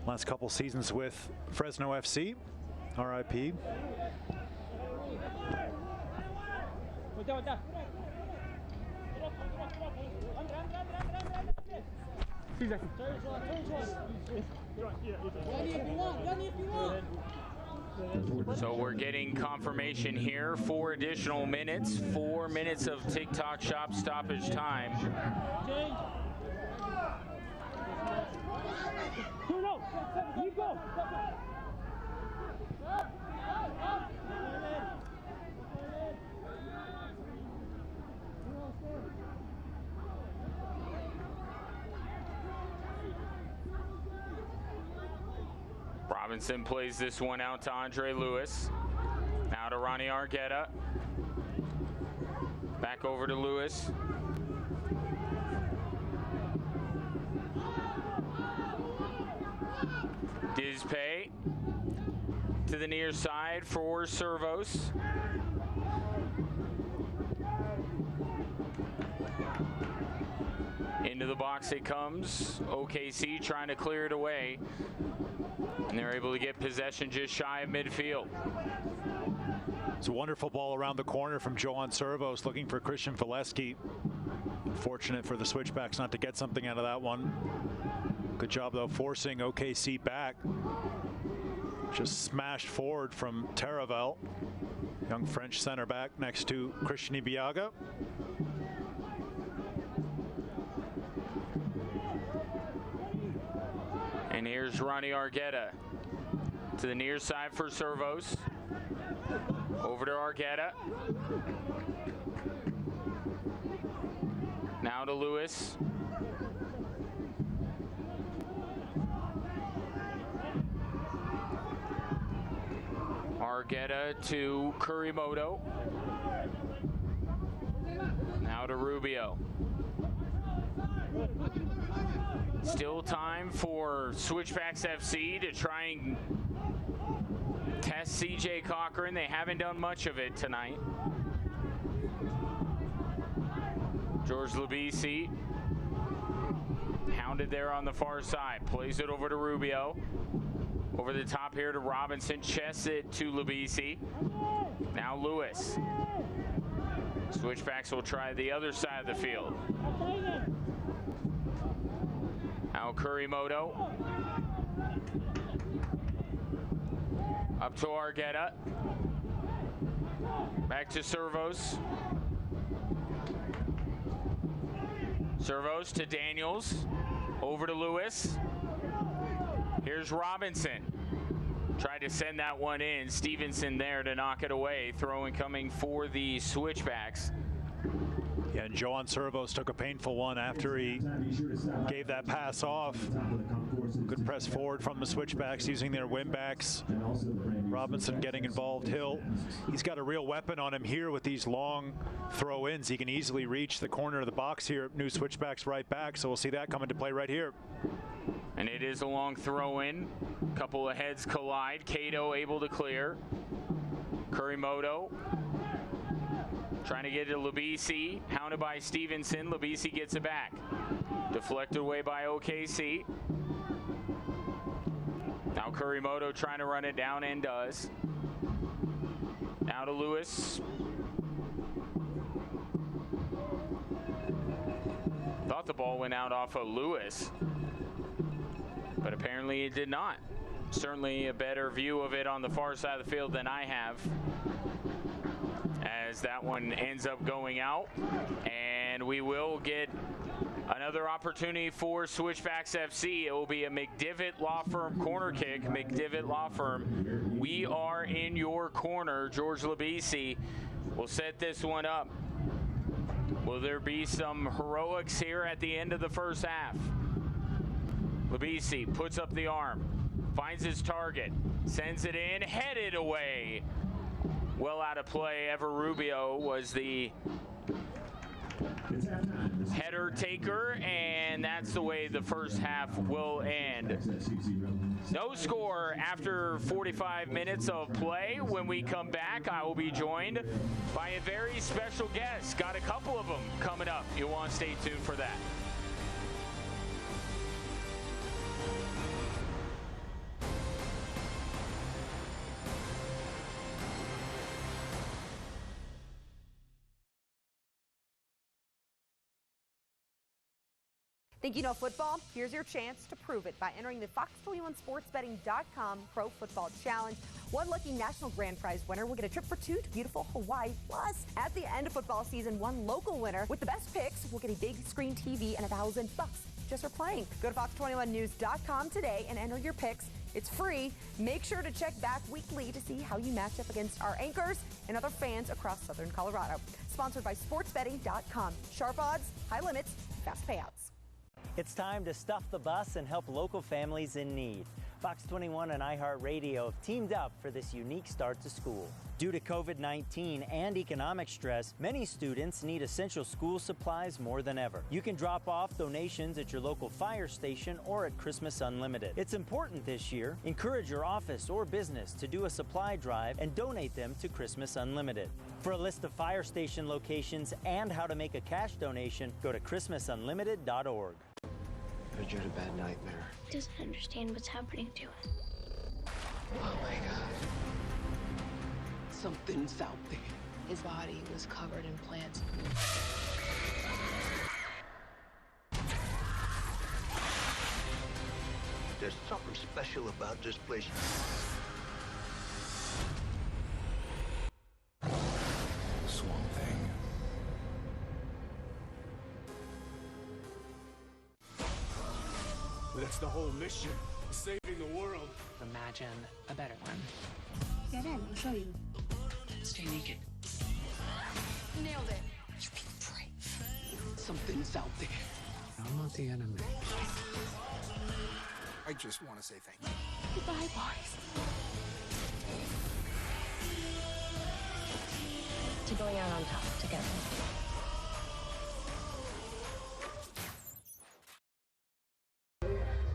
Last couple seasons with Fresno FC, RIP. So we're getting confirmation here. 4 additional minutes. 4 minutes of TikTok shop stoppage time. Robinson plays this one out to Andre Lewis. Now to Ronnie Argueta. Back over to Lewis. Dizpay to the near side for Servos. Into the box it comes. OKC trying to clear it away. And they're able to get possession just shy of midfield. It's a wonderful ball around the corner from Joan Servos, looking for Christian Valesky. Fortunate for the Switchbacks not to get something out of that one. Good job, though, forcing OKC back. Just smashed forward from Taravel, young French center back next to Christian Ibiaga. And here's Ronnie Argueta to the near side for Servos. Over to Argueta. Now to Lewis. Argueta to Kurimoto. Now to Rubio. Still time for Switchbacks FC to try and test CJ Cochran. They haven't done much of it tonight. George Labisi hounded there on the far side. Plays it over to Rubio. Over the top here to Robinson. Chests it to Labisi. Now Lewis. Switchbacks will try the other side of the field. Now Kurimoto. Up to Argueta. Back to Servos. Servos to Daniels. Over to Lewis. Here's Robinson. Tried to send that one in. Stevenson there to knock it away. Throw incoming for the Switchbacks. Yeah, and Joan Servos took a painful one after he gave that pass off. Good press forward from the Switchbacks using their win backs. Robinson getting involved. He's got a real weapon on him here with these long throw-ins. He can easily reach the corner of the box here. New Switchbacks right back, so we'll see that come into play right here. And it is a long throw-in. Couple of heads collide. Cato able to clear. Kurimoto trying to get it to Labisi. Hounded by Stevenson. Labisi gets it back. Deflected away by OKC. Now Kurimoto trying to run it down and does. Now to Lewis. Thought the ball went out off of Lewis, but apparently it did not. Certainly a better view of it on the far side of the field than I have, as that one ends up going out. And we will get another opportunity for Switchbacks FC. It will be a McDivitt Law Firm corner kick. McDivitt Law Firm, we are in your corner. George Labisi will set this one up. Will there be some heroics here at the end of the first half? Labisi puts up the arm, finds his target, sends it in, headed away. Well out of play. Ever Rubio was the header taker, and that's the way the first half will end. No score after 45 minutes of play. When we come back, I will be joined by a very special guest. Got a couple of them coming up. You'll want to stay tuned for that. Think you know football? Here's your chance to prove it by entering the Fox21sportsbetting.com Pro Football Challenge. One lucky national grand prize winner will get a trip for two to beautiful Hawaii. Plus, at the end of football season, one local winner with the best picks will get a big screen TV and $1,000 just for playing. Go to Fox21news.com today and enter your picks. It's free. Make sure to check back weekly to see how you match up against our anchors and other fans across Southern Colorado. Sponsored by sportsbetting.com. Sharp odds, high limits, fast payouts. It's time to stuff the bus and help local families in need. Fox 21 and iHeartRadio have teamed up for this unique start to school. Due to COVID-19 and economic stress, many students need essential school supplies more than ever. You can drop off donations at your local fire station or at Christmas Unlimited. It's important this year. Encourage your office or business to do a supply drive and donate them to Christmas Unlimited. For a list of fire station locations and how to make a cash donation, go to christmasunlimited.org. I heard you had a bad nightmare. He doesn't understand what's happening to him. Oh my God. Something's out there. His body was covered in plants. There's something special about this place. Swamp Thing. That's the whole mission. Saving the world. Imagine a better one. Get in, I'll show you. Stay naked. Nailed it. You've been brave. Something's out there. I'm not the enemy. I just want to say thank you. Goodbye, boys. To going out on top together.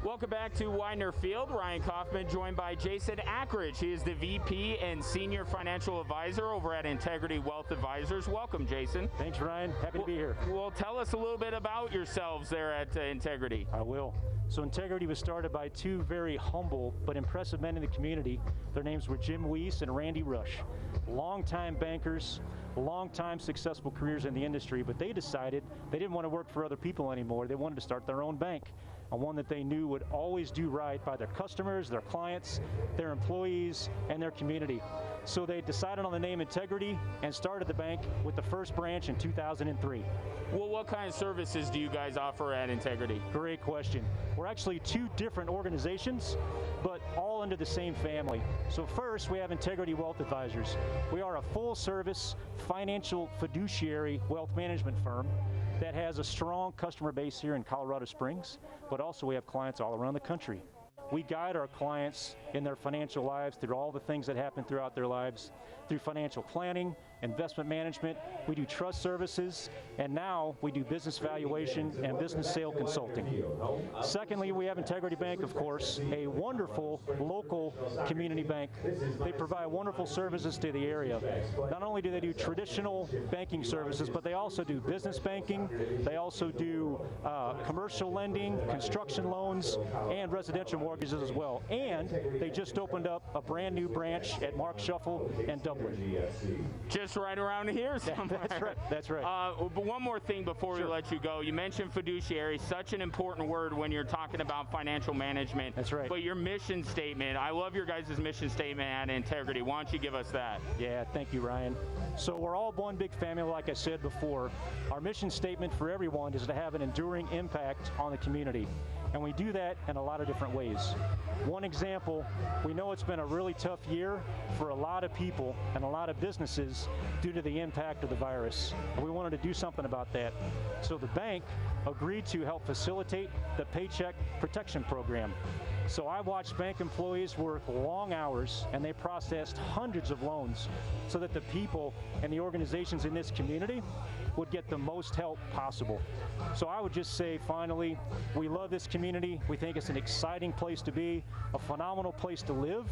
Welcome back to Widener Field. Ryan Kaufman joined by Jason Ackridge. He is the VP and Senior Financial Advisor over at Integrity Wealth Advisors. Welcome, Jason. Thanks, Ryan. Happy to be here. Well, tell us a little bit about yourselves there at Integrity. I will. So Integrity was started by two very humble but impressive men in the community. Their names were Jim Weiss and Randy Rush. Longtime bankers, long-time successful careers in the industry, but they decided they didn't want to work for other people anymore. They wanted to start their own bank, and one that they knew would always do right by their customers, their clients, their employees, and their community. So they decided on the name Integrity and started the bank with the first branch in 2003. Well, what kind of services do you guys offer at Integrity? Great question. We're actually two different organizations, but all under the same family. So first, we have Integrity Wealth Advisors. We are a full-service financial fiduciary wealth management firm that has a strong customer base here in Colorado Springs, but also we have clients all around the country. We guide our clients in their financial lives through all the things that happen throughout their lives, through financial planning, investment management. We do trust services, and now we do business valuation and business sale consulting. Secondly, we have Integrity Bank, of course, a wonderful local community bank. They provide wonderful services to the area. Not only do they do traditional banking services, but they also do business banking. They also do commercial lending, construction loans, and residential mortgages as well. And they just opened up a brand new branch at Mark Shuffle and Dublin. Just right around here somewhere. That's right. That's right. But one more thing before we let you go. You mentioned fiduciary, such an important word when you're talking about financial management. That's right. But your mission statement, I love your guys' mission statement at Integrity. Why don't you give us that? Yeah, thank you, Ryan. So we're all one big family, like I said before. Our mission statement for everyone is to have an enduring impact on the community. And we do that in a lot of different ways. One example, we know it's been a really tough year for a lot of people and a lot of businesses due to the impact of the virus. And we wanted to do something about that. So the bank agreed to help facilitate the Paycheck Protection Program. So I watched bank employees work long hours, and they processed hundreds of loans so that the people and the organizations in this community would get the most help possible. So I would just say, finally, we love this community. We think it's an exciting place to be, a phenomenal place to live,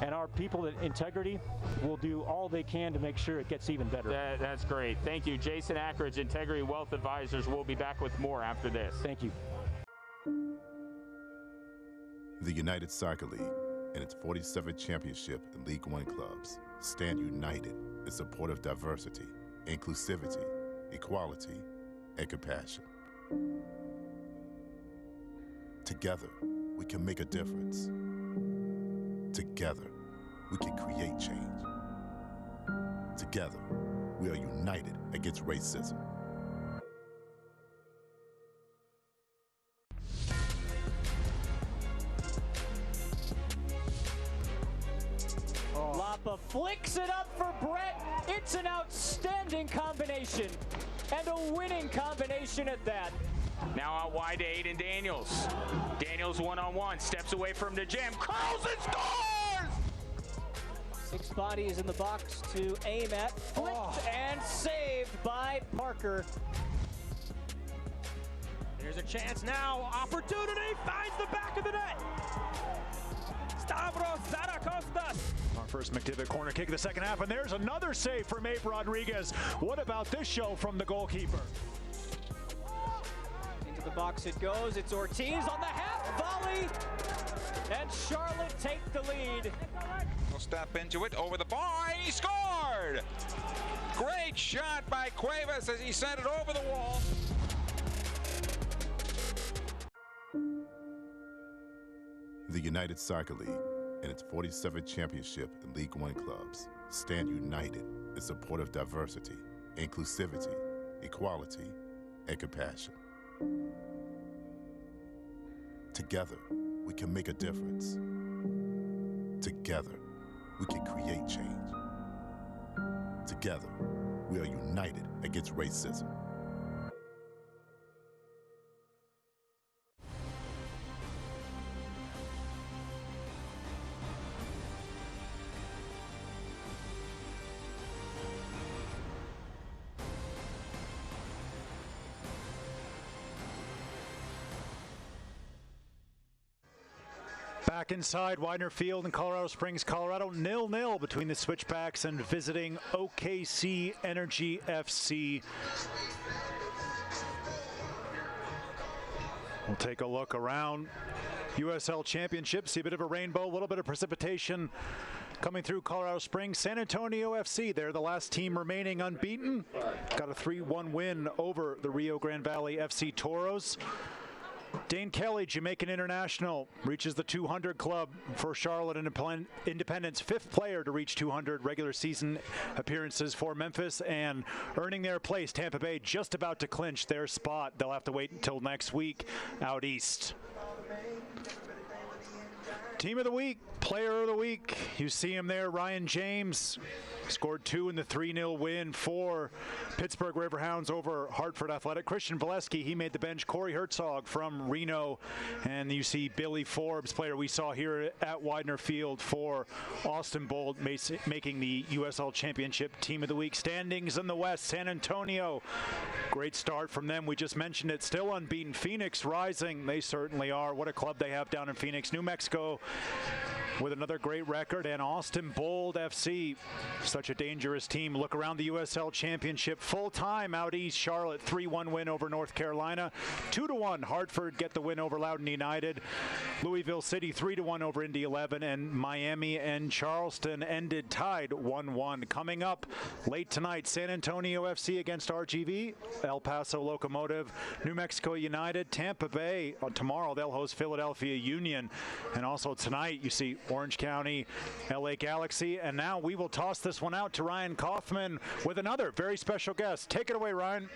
and our people at Integrity will do all they can to make sure it gets even better. That's great. Thank you. Jason Ackridge, Integrity Wealth Advisors. We'll be back with more after this. Thank you. The United Soccer League and its 47th championship in League One clubs stand united in support of diversity, inclusivity, equality, and compassion. Together, we can make a difference. Together, we can create change. Together, we are united against racism. Lapa flicks it up for Brett. It's an outstanding combination, and a winning combination at that. Now out wide to Aiden Daniels. Daniels one-on-one, steps away from the jam, curls and scores! 6 bodies in the box to aim at. Flicked and saved by Parker. There's a chance now. Opportunity finds the back of the net. Stavros Zarakostas. Our first McDivitt corner kick of the second half, and there's another save from Abe Rodriguez. What about this show from the goalkeeper? Into the box it goes. It's Ortiz on the half volley, and Charlotte take the lead. We'll step into it over the bar, and he scored! Great shot by Cuevas as he sent it over the wall. The United Soccer League and its 47th championship in League One clubs stand united in support of diversity, inclusivity, equality, and compassion. Together, we can make a difference. Together, we can create change. Together, we are united against racism. Back inside Widener Field in Colorado Springs, Colorado, 0-0 between the Switchbacks and visiting OKC Energy FC. We'll take a look around USL Championship, see a bit of a rainbow, a little bit of precipitation coming through Colorado Springs. San Antonio FC, they're the last team remaining unbeaten. Got a 3-1 win over the Rio Grande Valley FC Toros. Dane Kelly, Jamaican international, reaches the 200 club for Charlotte Independence, fifth player to reach 200 regular season appearances for Memphis, and earning their place. Tampa Bay just about to clinch their spot. They'll have to wait until next week out east. Team of the week, player of the week. You see him there, Ryan James. Scored 2 in the 3-0 win for Pittsburgh Riverhounds over Hartford Athletic. Christian Valesky, he made the bench. Corey Herzog from Reno. And you see Billy Forbes, player we saw here at Widener Field for Austin Bold, making the USL Championship Team of the Week. Standings in the West, San Antonio. Great start from them. We just mentioned it. Still unbeaten. Phoenix rising. They certainly are. What a club they have down in Phoenix. New Mexico with another great record, and Austin Bold FC, such a dangerous team. Look around the USL Championship, full-time out east. Charlotte, 3-1 win over North Carolina. 2-1, Hartford get the win over Loudoun United. Louisville City, 3-1 over Indy 11, and Miami and Charleston ended tied 1-1. Coming up late tonight, San Antonio FC against RGV, El Paso Locomotive, New Mexico United, Tampa Bay. Tomorrow they'll host Philadelphia Union, and also tonight you see Orange County, LA Galaxy. And now we will toss this one out to Ryan Kaufman with another very special guest. Take it away, Ryan.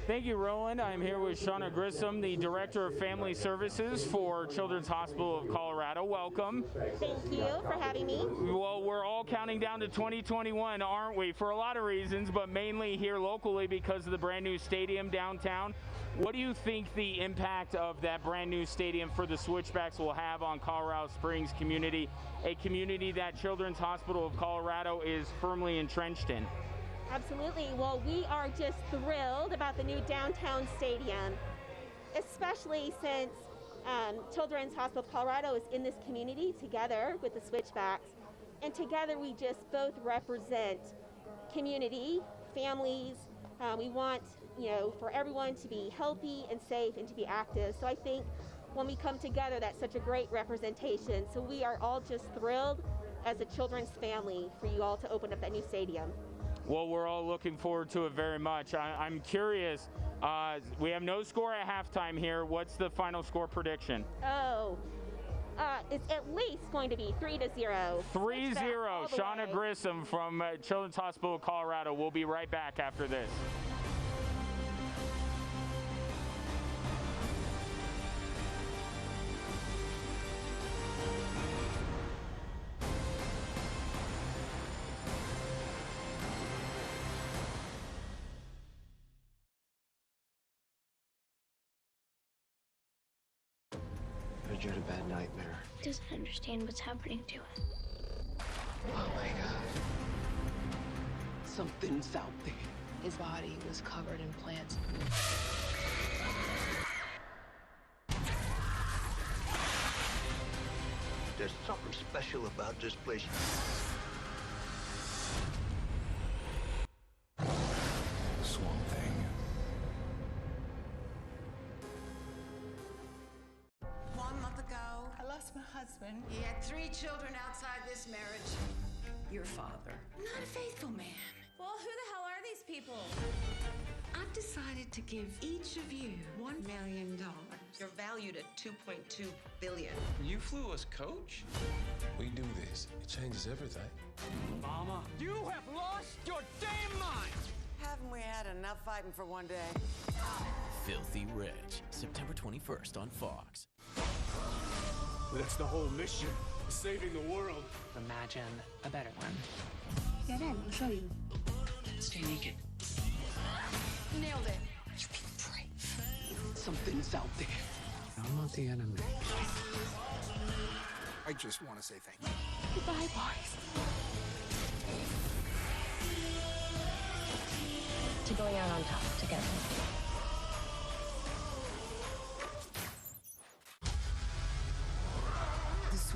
Thank you, Roland. I'm here with Shauna Grissom, the Director of Family Services for Children's Hospital of Colorado. Welcome. Thank you for having me. Well, we're all counting down to 2021, aren't we? For a lot of reasons, but mainly here locally because of the brand new stadium downtown. What do you think the impact of that brand new stadium for the Switchbacks will have on Colorado Springs community, a community that Children's Hospital of Colorado is firmly entrenched in? Absolutely. Well, we are just thrilled about the new downtown stadium, especially since Children's Hospital of Colorado is in this community together with the Switchbacks. And together we just both represent community, families. We want, for everyone to be healthy and safe and to be active. So I think when we come together, that's such a great representation. So we are all just thrilled as a children's family for you all to open up that new stadium. Well, we're all looking forward to it very much. I'm curious, we have no score at halftime here. What's the final score prediction? It's at least going to be 3-0. 3-0. Shauna Grissom from Children's Hospital of Colorado. We'll be right back after this. You had a bad nightmare. He doesn't understand what's happening to him. Oh my God. Something's out there. His body was covered in plants. There's something special about this place. Swamp Thing. I lost my husband. He had 3 children outside this marriage. Your father. Not a faithful man. Well, who the hell are these people? I've decided to give each of you $1 million. You're valued at $2.2 billion. You flew us, coach? We do this. It changes everything. Mama, you have lost your damn mind! Haven't we had enough fighting for one day? Filthy Rich, September 21st on Fox. That's the whole mission. Saving the world. Imagine a better one. Get in, I'll show you. Stay naked. Nailed it. You be brave. Something's out there. I'm not the enemy. I just want to say thank you. Goodbye, boys. To going out on top together.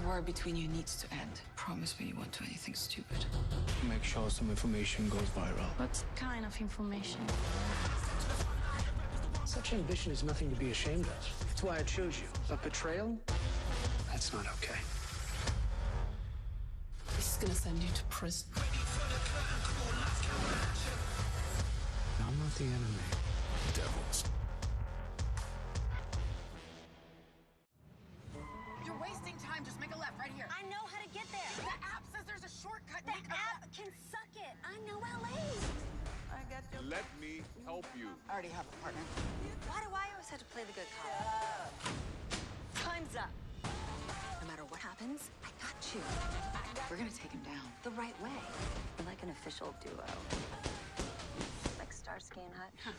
war between you needs to end. Promise me you won't do anything stupid. Make sure some information goes viral. What kind of information? Such ambition is nothing to be ashamed of. That's why I chose you. But betrayal? That's not okay. This is gonna send you to prison. I'm not the enemy. Devils. You're wasting time. Just make a left right here. I know how to get there. The app says there's a shortcut. The app can suck it. I know LA. Let me help you. I already have a partner. Why do I always have to play the good cop? Time's up. No matter what happens, I got you. We're gonna take him down the right way. We're like an official duo. Like Starsky and Hutch.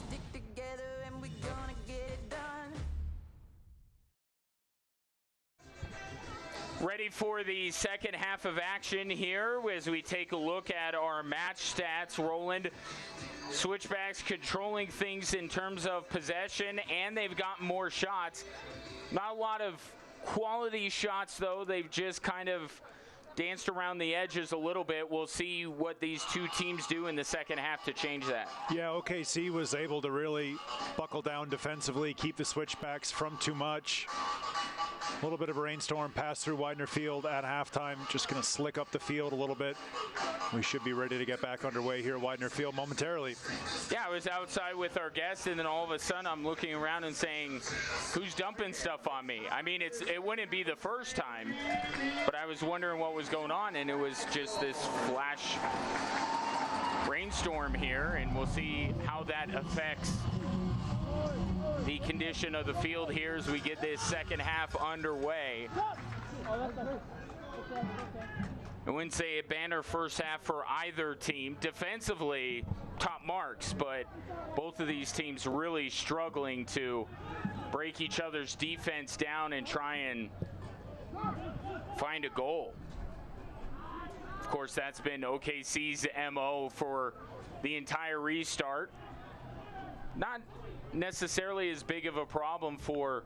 Stick together and we're gonna get it done. Ready for the second half of action here as we take a look at our match stats. Roland, Switchbacks controlling things in terms of possession, and they've gotten more shots. Not a lot of quality shots, though. They've just kind of danced around the edges a little bit. We'll see what these two teams do in the second half to change that. Yeah, OKC was able to really buckle down defensively, keep the Switchbacks from too much. A little bit of a rainstorm pass through Widener Field at halftime. Just going to slick up the field a little bit. We should be ready to get back underway here at Widener Field momentarily. Yeah, I was outside with our guest, and then all of a sudden I'm looking around and saying, who's dumping stuff on me? I mean, it wouldn't be the first time, but I was wondering what was going on, and it was just this flash rainstorm here, and we'll see how that affects the condition of the field here as we get this second half underway. I wouldn't say a banner first half for either team. Defensively, top marks, but both of these teams really struggling to break each other's defense down and try and find a goal. Of course, that's been OKC's MO for the entire restart. Not necessarily as big of a problem for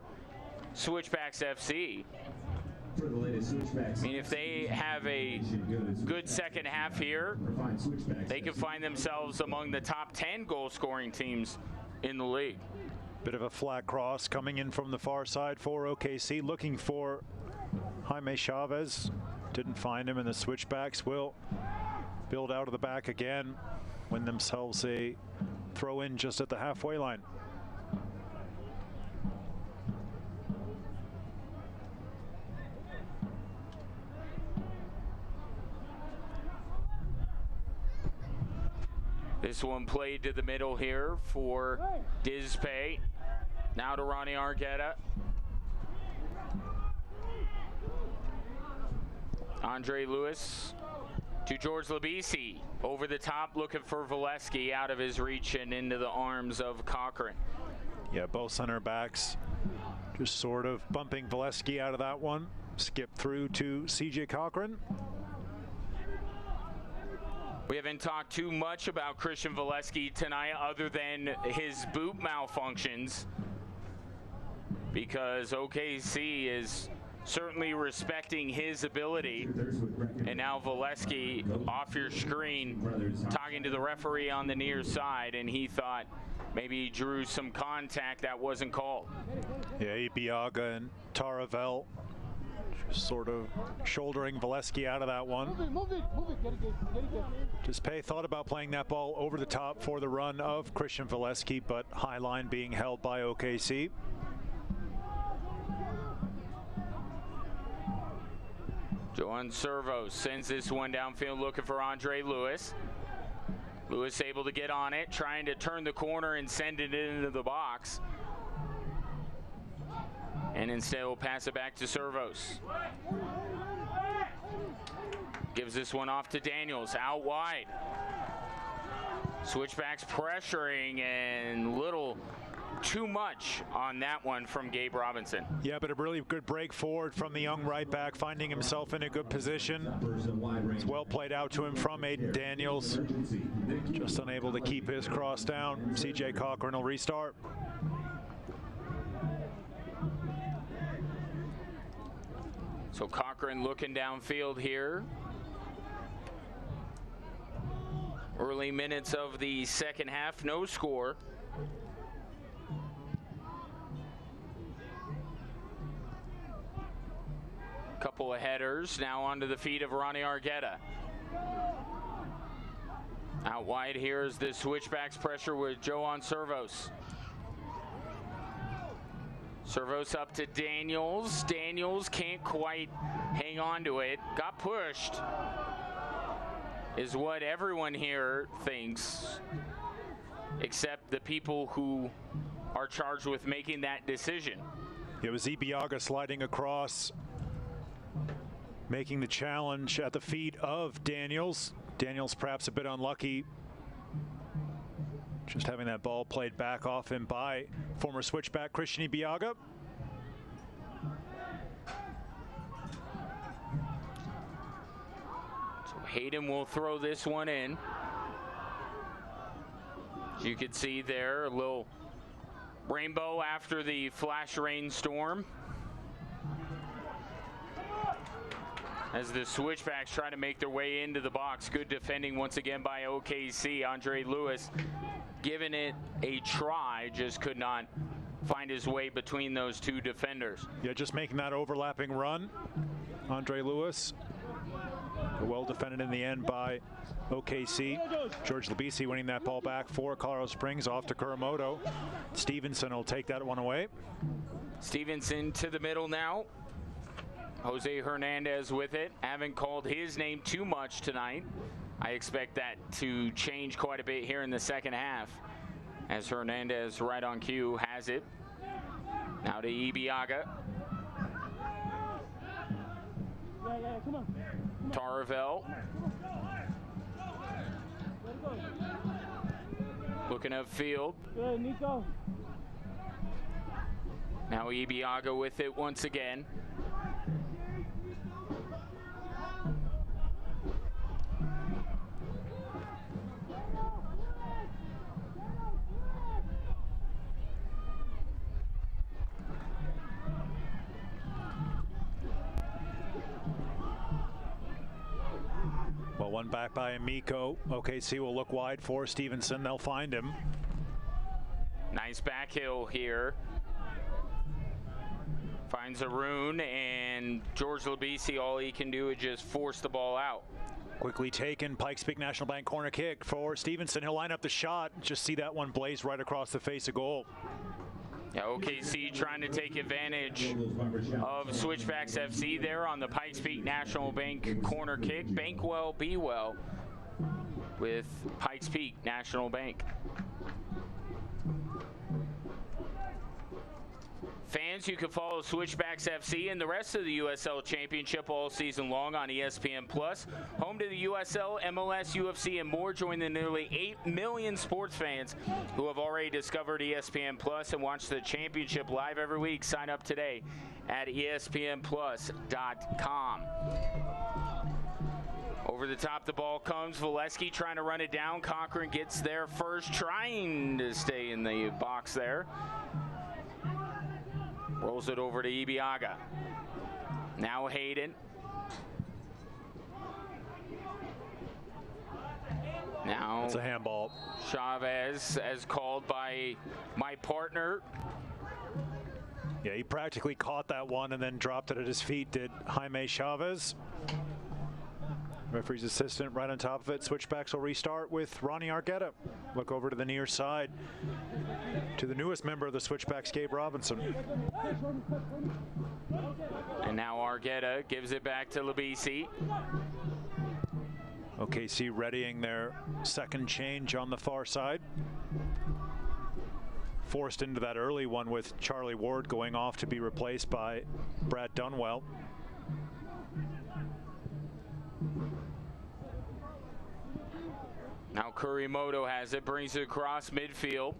Switchbacks FC. For the latest Switchbacks, I mean, if they have a good second half here, they can find themselves among the top 10 goal-scoring teams in the league. Bit of a flat cross coming in from the far side for OKC, looking for Jaime Chavez. Didn't find him, and the Switchbacks will build out of the back again, win themselves a throw in just at the halfway line. This one played to the middle here for Dizpay. Now to Ronnie Argueta. Andre Lewis to George Labisi. Over the top, looking for Valesky out of his reach and into the arms of Cochran. Yeah, both center backs just sort of bumping Valesky out of that one. Skip through to CJ Cochran. We haven't talked too much about Christian Valesky tonight other than his boot malfunctions, because OKC is certainly respecting his ability. And now Valesky off your screen talking to the referee on the near side, and he thought maybe he drew some contact that wasn't called. Yeah, Ibiaga and Taravel sort of shouldering Valesky out of that one. Move it. Get it. Dizpay thought about playing that ball over the top for the run of Christian Valesky, but high line being held by OKC. Johan Servos sends this one downfield looking for Andre Lewis. Lewis able to get on it, trying to turn the corner and send it into the box. And instead we'll pass it back to Servos. Gives this one off to Daniels, out wide. Switchbacks pressuring, and little too much on that one from Gabe Robinson. Yeah, but a really good break forward from the young right back, finding himself in a good position. It's well played out to him from Aiden Daniels. Just unable to keep his cross down. CJ Cochran will restart. So Cochran looking downfield here. Early minutes of the second half, no score. Couple of headers, now onto the feet of Ronnie Argueta. Out wide here is the Switchbacks pressure with Joan Servos. Servos up to Daniels. Daniels can't quite hang on to it. Got pushed, is what everyone here thinks, except the people who are charged with making that decision. It was Ibiaga sliding across, making the challenge at the feet of Daniels. Daniels perhaps a bit unlucky, just having that ball played back off him by former Switchback Christian Ibiaga. So Hayden will throw this one in. As you can see there, a little rainbow after the flash rainstorm, as the Switchbacks try to make their way into the box. Good defending once again by OKC. Andre Lewis giving it a try, just could not find his way between those two defenders. Yeah, just making that overlapping run. Andre Lewis, well defended in the end by OKC. George Labisi winning that ball back for Colorado Springs, off to Kuramoto. Stevenson will take that one away. Stevenson to the middle now. Jose Hernandez with it. Haven't called his name too much tonight. I expect that to change quite a bit here in the second half, as Hernandez, right on cue, has it. Now to Ibiaga. Taravel. Looking upfield. Good, Nico. Now Ibiaga with it once again. Well, one back by Amico. OKC will look wide for Stevenson. They'll find him. Nice back heel here. Finds Arun, and George Labisi, all he can do is just force the ball out. Quickly taken. Pikes Peak National Bank corner kick for Stevenson. He'll line up the shot. Just see that one blaze right across the face of goal. Yeah, OKC trying to take advantage of Switchbacks FC there on the Pikes Peak National Bank corner kick. Bank well, be well with Pikes Peak National Bank. Fans, you can follow Switchbacks FC and the rest of the USL Championship all season long on ESPN+. Home to the USL, MLS, UFC, and more. Join the nearly 8 million sports fans who have already discovered ESPN+ and watch the championship live every week. Sign up today at ESPNplus.com. Over the top, the ball comes. Valesky trying to run it down. Cochran gets there first, trying to stay in the box there. Rolls it over to Ibiaga. Now Hayden. Now it's a handball. Chavez, as called by my partner. Yeah, he practically caught that one and then dropped it at his feet, did Jaime Chavez. Referee's assistant right on top of it. Switchbacks will restart with Ronnie Argueta. Look over to the near side to the newest member of the Switchbacks, Gabe Robinson. And now Argueta gives it back to Labisi. OKC readying their second change on the far side. Forced into that early one with Charlie Ward going off to be replaced by Brad Dunwell. Now Kurimoto has it, brings it across midfield.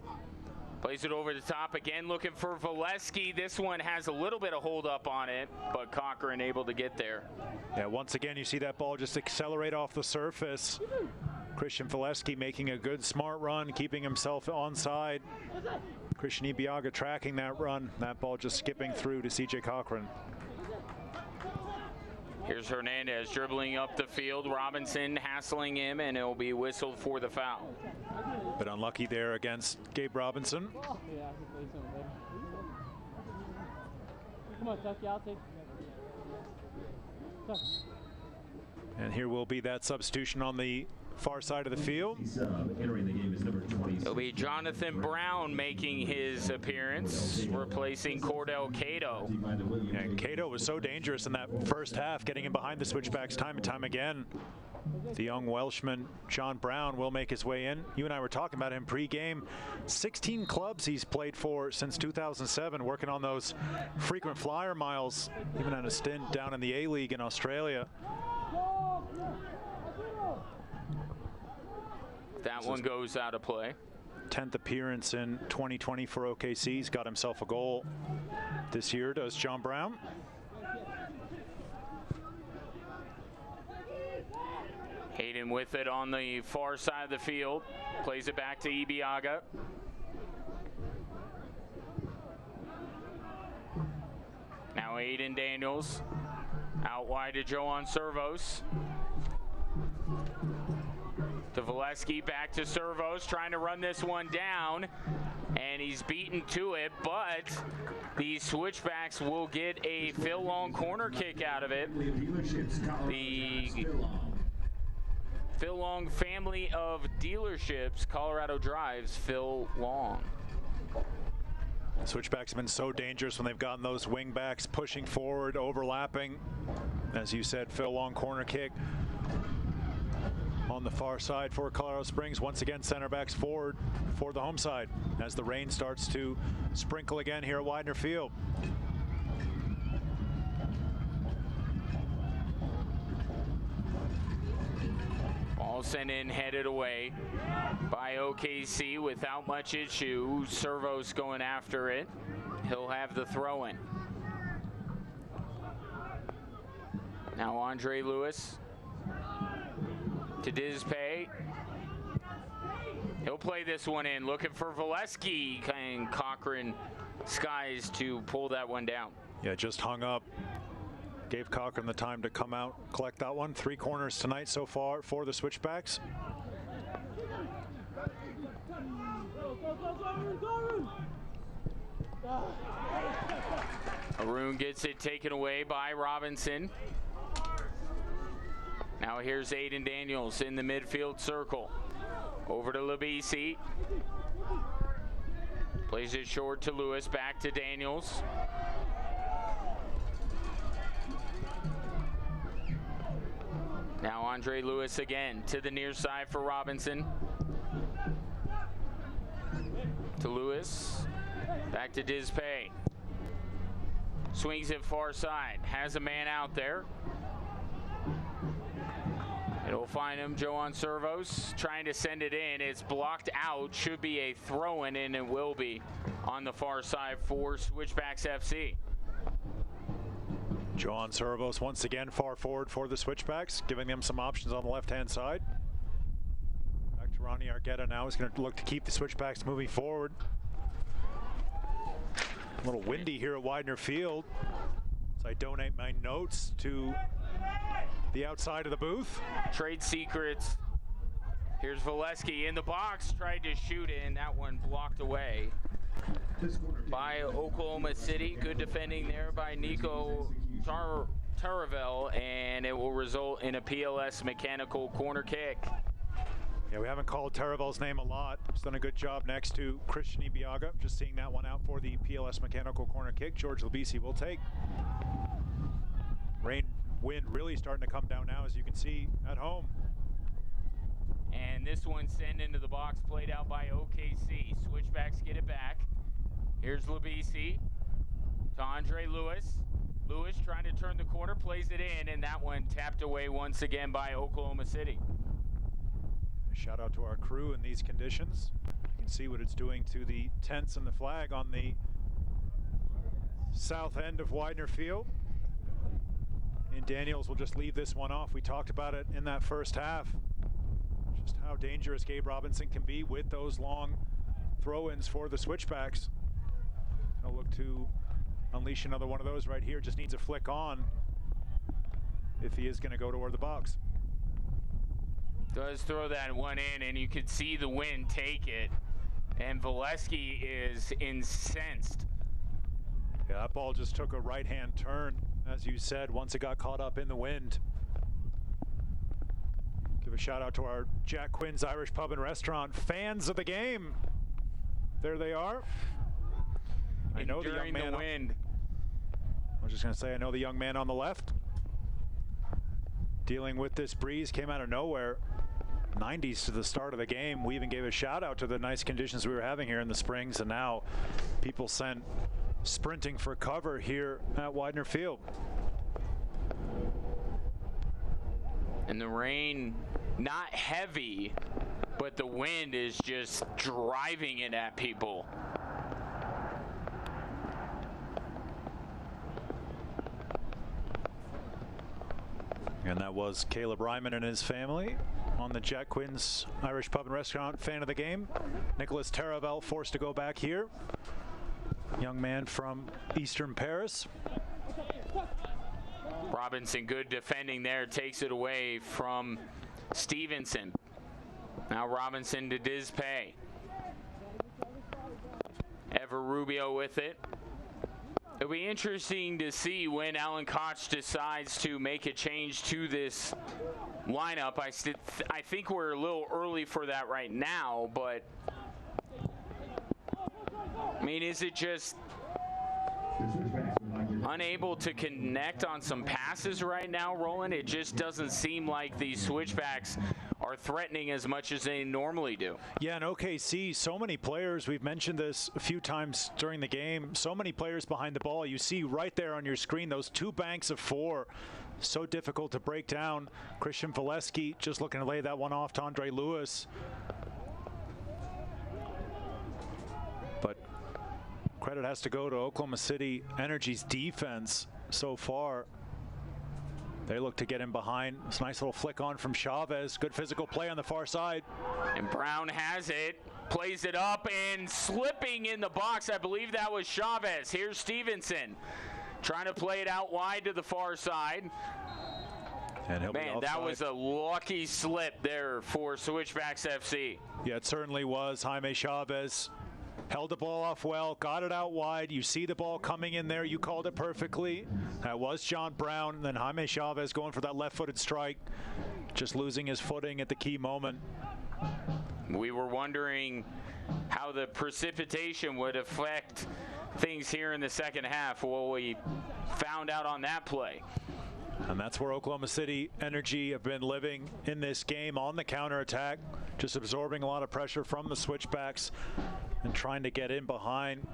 Plays it over the top again, looking for Valesky. This one has a little bit of hold up on it, but Cochran able to get there. Yeah, once again, you see that ball just accelerate off the surface. Christian Valesky making a good, smart run, keeping himself onside. Christian Ibiaga tracking that run. That ball just skipping through to CJ Cochran. Here's Hernandez dribbling up the field. Robinson hassling him, and it'll be whistled for the foul. But unlucky there against Gabe Robinson. Come on, Tucky, I'll take it. And here will be that substitution on the far side of the field. Entering the game is number 20. It'll be Jonathan Brown making his appearance, replacing Cordell Cato. And Cato was so dangerous in that first half, getting in behind the switchbacks time and time again. The young Welshman, John Brown, will make his way in. You and I were talking about him pre-game. 16 clubs he's played for since 2007, working on those frequent flyer miles, even on a stint down in the A-League in Australia. That one goes out of play. 10th appearance in 2020 for OKC. He's got himself a goal this year, does John Brown. Hayden with it on the far side of the field. Plays it back to Ibiaga. Now Aiden Daniels. Out wide to Joan Servos. To Valesky, back to Servos, trying to run this one down, and he's beaten to it, but the Switchbacks will get a Phil Long corner kick out of it. The Phil Long family of dealerships, Colorado Drives, Phil Long. Switchbacks have been so dangerous when they've gotten those wing backs pushing forward, overlapping. As you said, Phil Long corner kick on the far side for Colorado Springs. Once again, center backs forward for the home side as the rain starts to sprinkle again here at Widener Field. Ball sent in, headed away by OKC without much issue. Servos going after it. He'll have the throw-in. Now Andre Lewis to Dizpay. He'll play this one in, looking for Valesky, and Cochran skies to pull that one down. Yeah, just hung up. Gave Cochran the time to come out, collect that one. 3 corners tonight so far for the Switchbacks. Arun gets it taken away by Robinson. Now here's Aiden Daniels in the midfield circle. Over to Labisi. Plays it short to Lewis, back to Daniels. Now Andre Lewis again to the near side for Robinson. To Lewis, back to Dizpay. Swings it far side, has a man out there. It'll find him, Joan Servos, trying to send it in. It's blocked out, should be a throw-in, and it will be on the far side for Switchbacks FC. Joan Servos once again far forward for the Switchbacks, giving them some options on the left-hand side. Back to Ronnie Argueta now. He's going to look to keep the Switchbacks moving forward. A little windy here at Widener Field. So I donate my notes to the outside of the booth. Trade secrets. Here's Valesky in the box, tried to shoot in. That one blocked away by Oklahoma City. Good defending there by Nico Taravel, and it will result in a PLS mechanical corner kick. Yeah, we haven't called Taravel's name a lot. He's done a good job next to Christian Ibiaga. Just seeing that one out for the PLS mechanical corner kick. George Labisi will take. Wind really starting to come down now, as you can see at home. And this one sent into the box, played out by OKC. Switchbacks get it back. Here's Labisi to Andre Lewis. Lewis trying to turn the corner, plays it in, and that one tapped away once again by Oklahoma City. Shout out to our crew in these conditions. You can see what it's doing to the tents and the flag on the south end of Widener Field. And Daniels will just leave this one off. We talked about it in that first half. Just how dangerous Gabe Robinson can be with those long throw-ins for the Switchbacks. He'll look to unleash another one of those right here. Just needs a flick on. if he is going to go toward the box. Does throw that one in, and you could see the wind take it. And Valesky is incensed. Yeah, that ball just took a right-hand turn, as you said, once it got caught up in the wind. Give a shout out to our Jack Quinn's Irish Pub and Restaurant fans of the game. There they are. I know the young man. Wind. I was just going to say, I know the young man on the left. Dealing with this breeze, came out of nowhere. 90s to the start of the game. We even gave a shout out to the nice conditions we were having here in the Springs, and now people sent sprinting for cover here at Widener Field. And the rain, not heavy, but the wind is just driving it at people. And that was Caleb Ryman and his family on the Jack Quinn's Irish Pub and Restaurant fan of the game. Nicholas Taravel forced to go back here. Young man from Eastern Paris. Robinson, good defending there, takes it away from Stevenson. Now Robinson to Dispay. Ever Rubio with it. It'll be interesting to see when Alan Koch decides to make a change to this lineup. I think we're a little early for that right now, but I mean, is it just unable to connect on some passes right now, Roland? It just doesn't seem like these switchbacks are threatening as much as they normally do. Yeah, and OKC, so many players, we've mentioned this a few times during the game, so many players behind the ball. You see right there on your screen those two banks of four. So difficult to break down. Christian Valesky just looking to lay that one off to Andre Lewis. But credit has to go to Oklahoma City Energy's defense so far. They look to get him behind. It's a nice little flick on from Chavez. Good physical play on the far side. And Brown has it, plays it up, and slipping in the box. I believe that was Chavez. Here's Stevenson trying to play it out wide to the far side. And he'll Man, be that offside. was a lucky slip there for Switchbacks FC. Yeah, it certainly was. Jaime Chavez held the ball off well, got it out wide. You see the ball coming in there. You called it perfectly. That was John Brown. And then Jaime Chavez going for that left-footed strike, just losing his footing at the key moment. We were wondering how the precipitation would affect things here in the second half. Well, we found out on that play. And that's where Oklahoma City Energy have been living in this game, on the counterattack, just absorbing a lot of pressure from the switchbacks and trying to get in behind.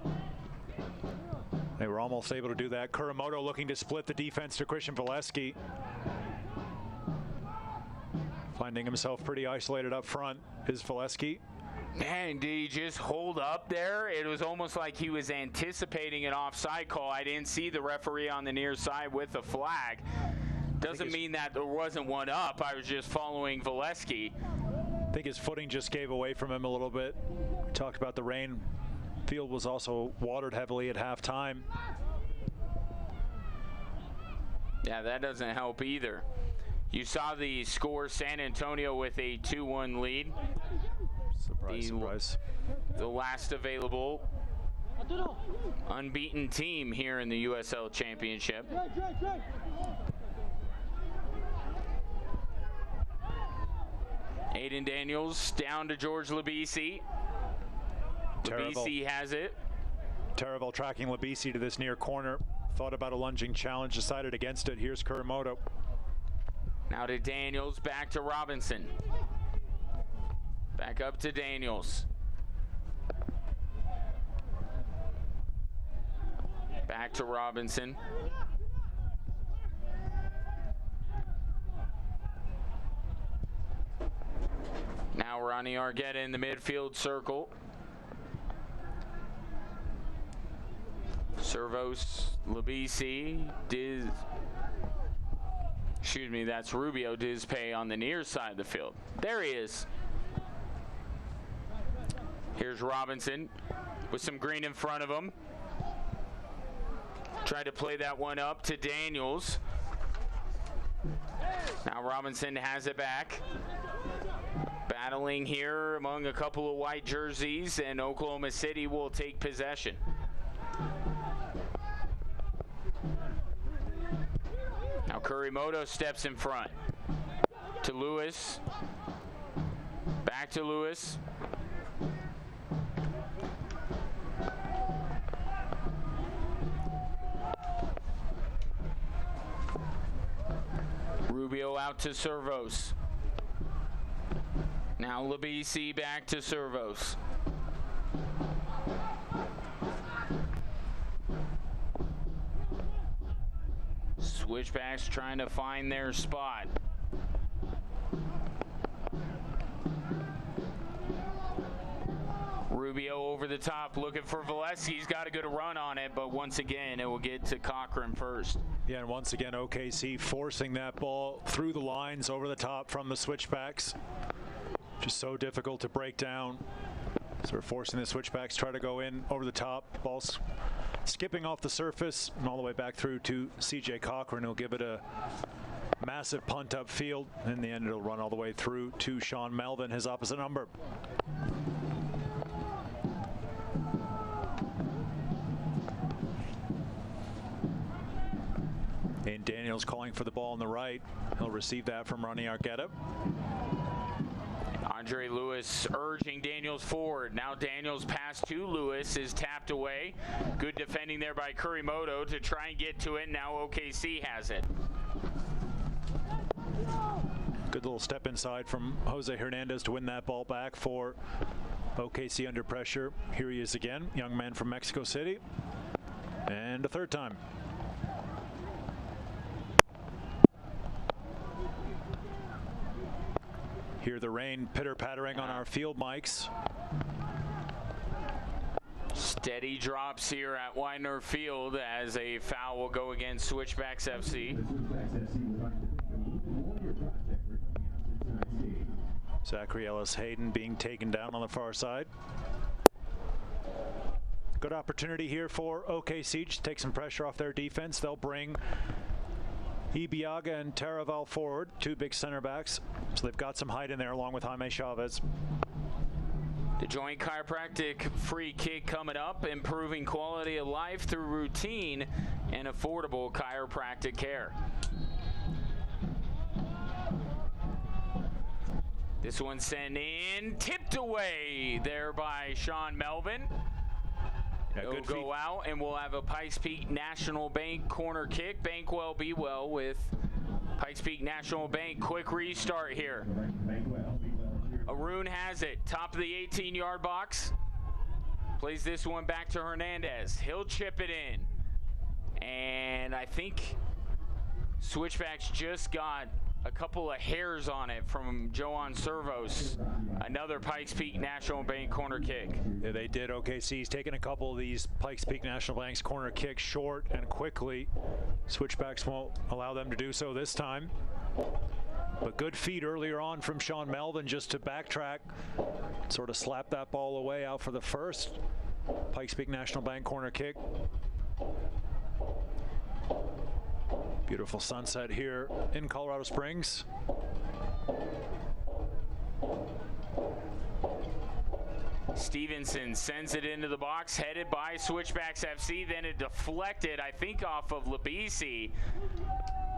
They were almost able to do that. Kuramoto looking to split the defense to Christian Valesky. Finding himself pretty isolated up front is Valesky. Man, did he just hold up there? It was almost like he was anticipating an offside call. I didn't see the referee on the near side with the flag. Doesn't mean that there wasn't one up. I was just following Valesky. I think his footing just gave away from him a little bit. We talked about the rain. Field was also watered heavily at halftime. Yeah, that doesn't help either. You saw the score, San Antonio with a 2-1 lead. Surprise. The last available unbeaten team here in the USL Championship. Aiden Daniels down to George Labisi. Labisi has it. Taravel tracking Labisi to this near corner. Thought about a lunging challenge, decided against it. Here's Kuramoto. Now to Daniels, back to Robinson. Back up to Daniels. Back to Robinson. Now Ronnie Argueta in the midfield circle. Servos, Labisi, that's Rubio Dispay on the near side of the field. There he is. Here's Robinson with some green in front of him. Tried to play that one up to Daniels. Now Robinson has it back. Battling here among a couple of white jerseys, and Oklahoma City will take possession. Now Kurimoto steps in front to Lewis. Back to Lewis. Rubio out to Servos. Now Labisi back to Servos. Switchbacks trying to find their spot. Rubio over the top looking for Valesky. He's got a good run on it, but once again it will get to Cochran first. Yeah, and once again OKC forcing that ball through the lines over the top from the Switchbacks. Just so difficult to break down. So we're forcing the Switchbacks, try to go in over the top. Ball's skipping off the surface and all the way back through to CJ Cochran. He'll give it a massive punt upfield. In the end, it'll run all the way through to Sean Melvin, his opposite number. And Daniels calling for the ball on the right. He'll receive that from Ronnie Arqueta. Andre Lewis urging Daniels forward. Now Daniels pass to Lewis is tapped away. Good defending there by Kurimoto to try and get to it. Now OKC has it. Good little step inside from Jose Hernandez to win that ball back for OKC under pressure. Here he is again, young man from Mexico City. And a third time. Hear the rain pitter-pattering on our field mics. Steady drops here at Widener Field as a foul will go against Switchbacks FC. Zachary Ellis Hayden being taken down on the far side. Good opportunity here for OKC to take some pressure off their defense. They'll bring Ibiaga and Taraval forward, two big center backs. So they've got some height in there along with Jaime Chavez. The joint chiropractic free kick coming up, improving quality of life through routine and affordable chiropractic care. This one sent in, tipped away there by Sean Melvin. It'll go out, and we'll have a Pikes Peak National Bank corner kick. Bank well, be well with Pikes Peak National Bank. Quick restart here. Arun has it, top of the 18-yard box. Plays this one back to Hernandez. He'll chip it in. And I think Switchbacks just got a couple of hairs on it from Joan Servos. Another Pikes Peak National Bank corner kick. Yeah, they did. OKC's taking a couple of these Pikes Peak National Bank's corner kicks short and quickly. Switchbacks won't allow them to do so this time. But good feed earlier on from Sean Melvin just to backtrack, sort of slap that ball away out for the first Pikes Peak National Bank corner kick. Beautiful sunset here in Colorado Springs. Stevenson sends it into the box, headed by Switchbacks FC. Then it deflected, I think, off of Labisi.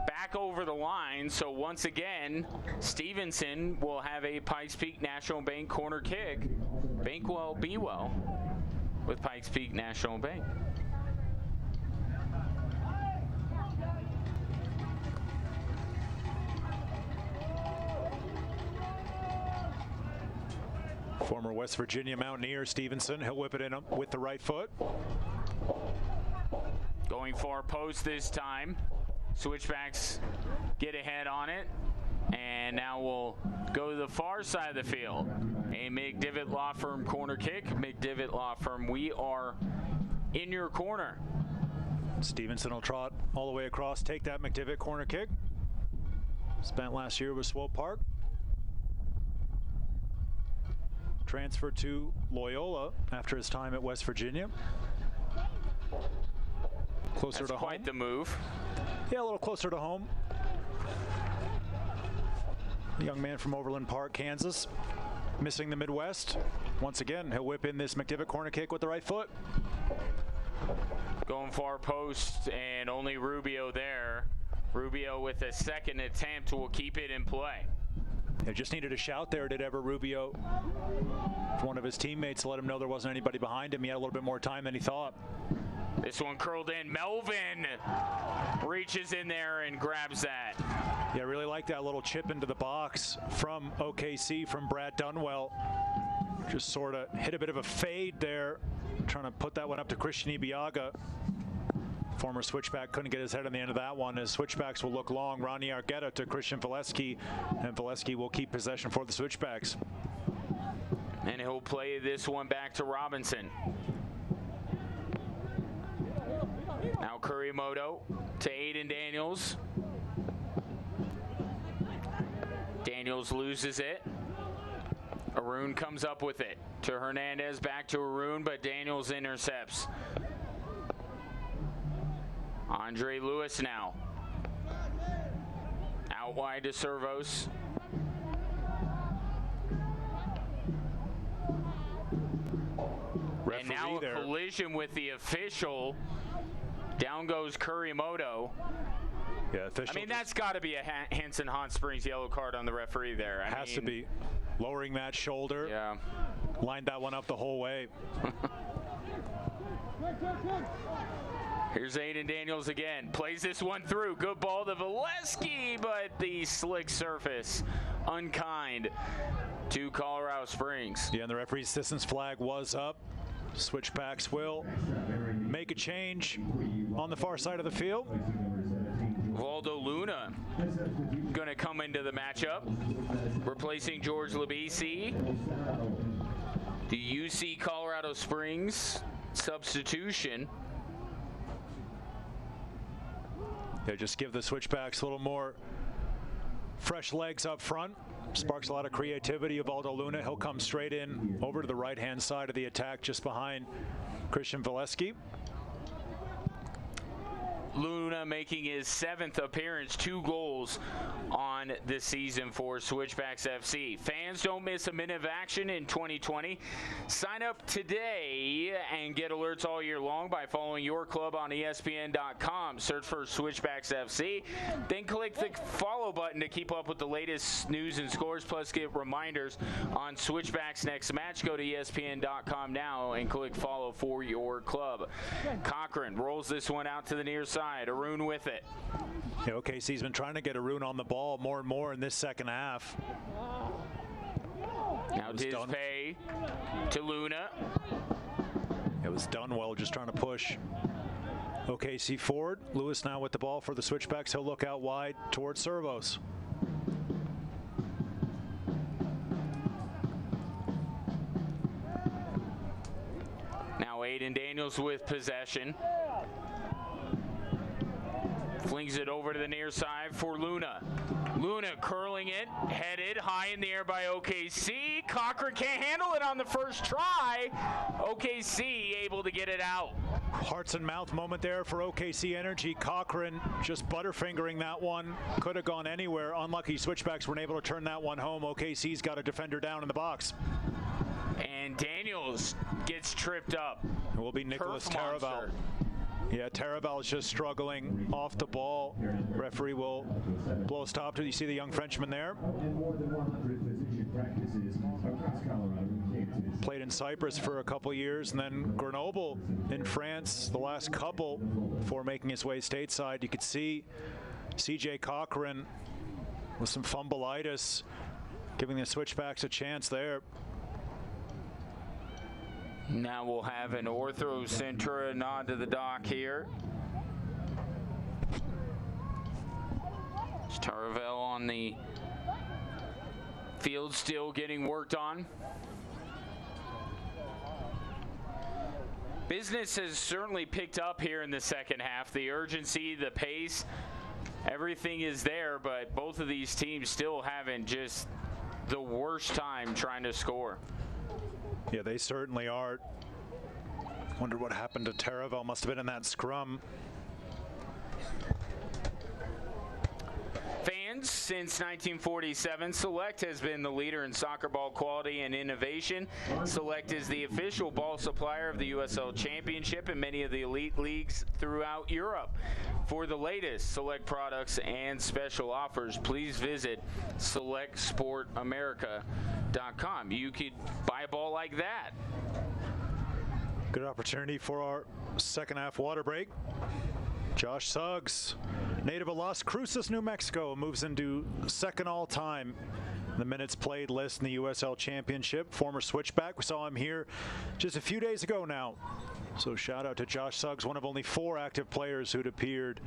Back over the line. So once again, Stevenson will have a Pikes Peak National Bank corner kick. Bank well, be well with Pikes Peak National Bank. Former West Virginia Mountaineer Stevenson, he'll whip it in with the right foot. Going far post this time. Switchbacks get ahead on it. And now we'll go to the far side of the field. A McDivitt Law Firm corner kick. McDivitt Law Firm, we are in your corner. Stevenson will trot all the way across, take that McDivitt corner kick. Spent last year with Swope Park. Transferred to Loyola after his time at West Virginia. Closer That's to home. Quite the move. Yeah, a little closer to home. The young man from Overland Park, Kansas, missing the Midwest. Once again, he'll whip in this McDivitt corner kick with the right foot. Going far post, and only Rubio there. Rubio with a second attempt will keep it in play. They just needed a shout there, did ever Rubio. One of his teammates let him know there wasn't anybody behind him. He had a little bit more time than he thought. This one curled in. Melvin reaches in there and grabs that. Yeah, I really like that little chip into the box from OKC, from Brad Dunwell. Just sort of hit a bit of a fade there, trying to put that one up to Christian Ibiaga. Former Switchback couldn't get his head on the end of that one, as Switchbacks will look long. Ronnie Argueta to Christian Valesky, and Valesky will keep possession for the Switchbacks. And he'll play this one back to Robinson. Now Kurimoto to Aiden Daniels. Daniels loses it. Arun comes up with it to Hernandez, back to Arun, but Daniels intercepts. Andre Lewis now. Out wide to Servos. And now a collision with the official. Down goes Kurimoto. Yeah, official. I mean, that's got to be a Hanson Hot Springs yellow card on the referee there. Has to be. Lowering that shoulder. Yeah. Lined that one up the whole way. Here's Aiden Daniels again. Plays this one through. Good ball to Valesky, but the slick surface unkind to Colorado Springs. Yeah, and the referee's distance flag was up. Switchbacks will make a change on the far side of the field. Valdo Luna going to come into the matchup, replacing George Labisi. The UC Colorado Springs substitution. Yeah, just give the Switchbacks a little more fresh legs up front. Sparks a lot of creativity of Valdo Luna. He'll come straight in over to the right-hand side of the attack, just behind Christian Valesky. Luna making his 7th appearance, 2 goals on this season for Switchbacks FC. Fans, don't miss a minute of action in 2020. Sign up today and get alerts all year long by following your club on ESPN.com. Search for Switchbacks FC, then click the follow button to keep up with the latest news and scores, plus get reminders on Switchbacks next match. Go to ESPN.com now and click follow for your club. Cochran rolls this one out to the near side. Arun with it. Yeah, OKC's been trying to get Arun on the ball more and more in this second half. Now Dispay to Luna. It was Dunwell just trying to push OKC forward. Lewis now with the ball for the Switchbacks. He'll look out wide towards Servos. Now Aiden Daniels with possession. Flings it over to the near side for Luna. Luna curling it, headed high in the air by OKC. Cochran can't handle it on the first try. OKC able to get it out. Hearts and mouth moment there for OKC Energy. Cochran just butterfingering that one. Could have gone anywhere. Unlucky Switchbacks weren't able to turn that one home. OKC's got a defender down in the box. And Daniels gets tripped up. It will be Nicholas Taraval. Yeah, Taraval's just struggling off the ball. Referee will blow a stop to it. You see the young Frenchman there. Played in Cyprus for a couple years, and then Grenoble in France the last couple before making his way stateside. You could see CJ Cochran with some fumbleitis, giving the Switchbacks a chance there. Now we'll have an Ortho Centura nod to the dock here. Taravel on the field, still getting worked on. Business has certainly picked up here in the second half. The urgency, the pace, everything is there, but both of these teams still having just the worst time trying to score. Yeah, they certainly are. Wonder what happened to Taravel. Must have been in that scrum. Fans, years. Since 1947, Select has been the leader in soccer ball quality and innovation. Select is the official ball supplier of the USL Championship and many of the elite leagues throughout Europe. For the latest Select products and special offers, please visit SelectSportAmerica.com. You could buy a ball like that. Good opportunity for our second half water break. Josh Suggs, native of Las Cruces, New Mexico, moves into second all-time in the minutes played list in the USL Championship. Former Switchback. We saw him here just a few days ago now. So shout out to Josh Suggs, one of only 4 active players who'd appeared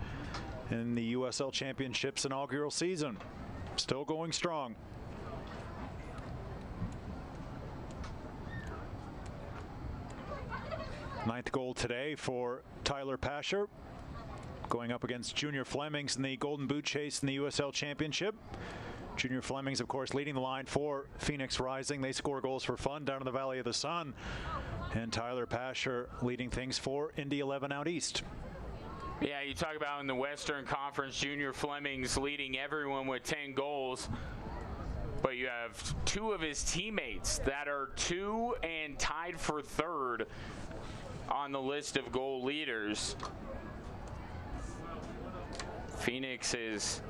in the USL Championship's inaugural season. Still going strong. Ninth goal today for Tyler Pasher, going up against Junior Flemings in the Golden Boot chase in the USL Championship. Junior Flemings, of course, leading the line for Phoenix Rising. They score goals for fun down in the Valley of the Sun. And Tyler Pasher leading things for Indy 11 out east. Yeah, you talk about in the Western Conference, Junior Flemings leading everyone with 10 goals. But you have 2 of his teammates that are 2 and tied for 3rd on the list of goal leaders. Phoenix is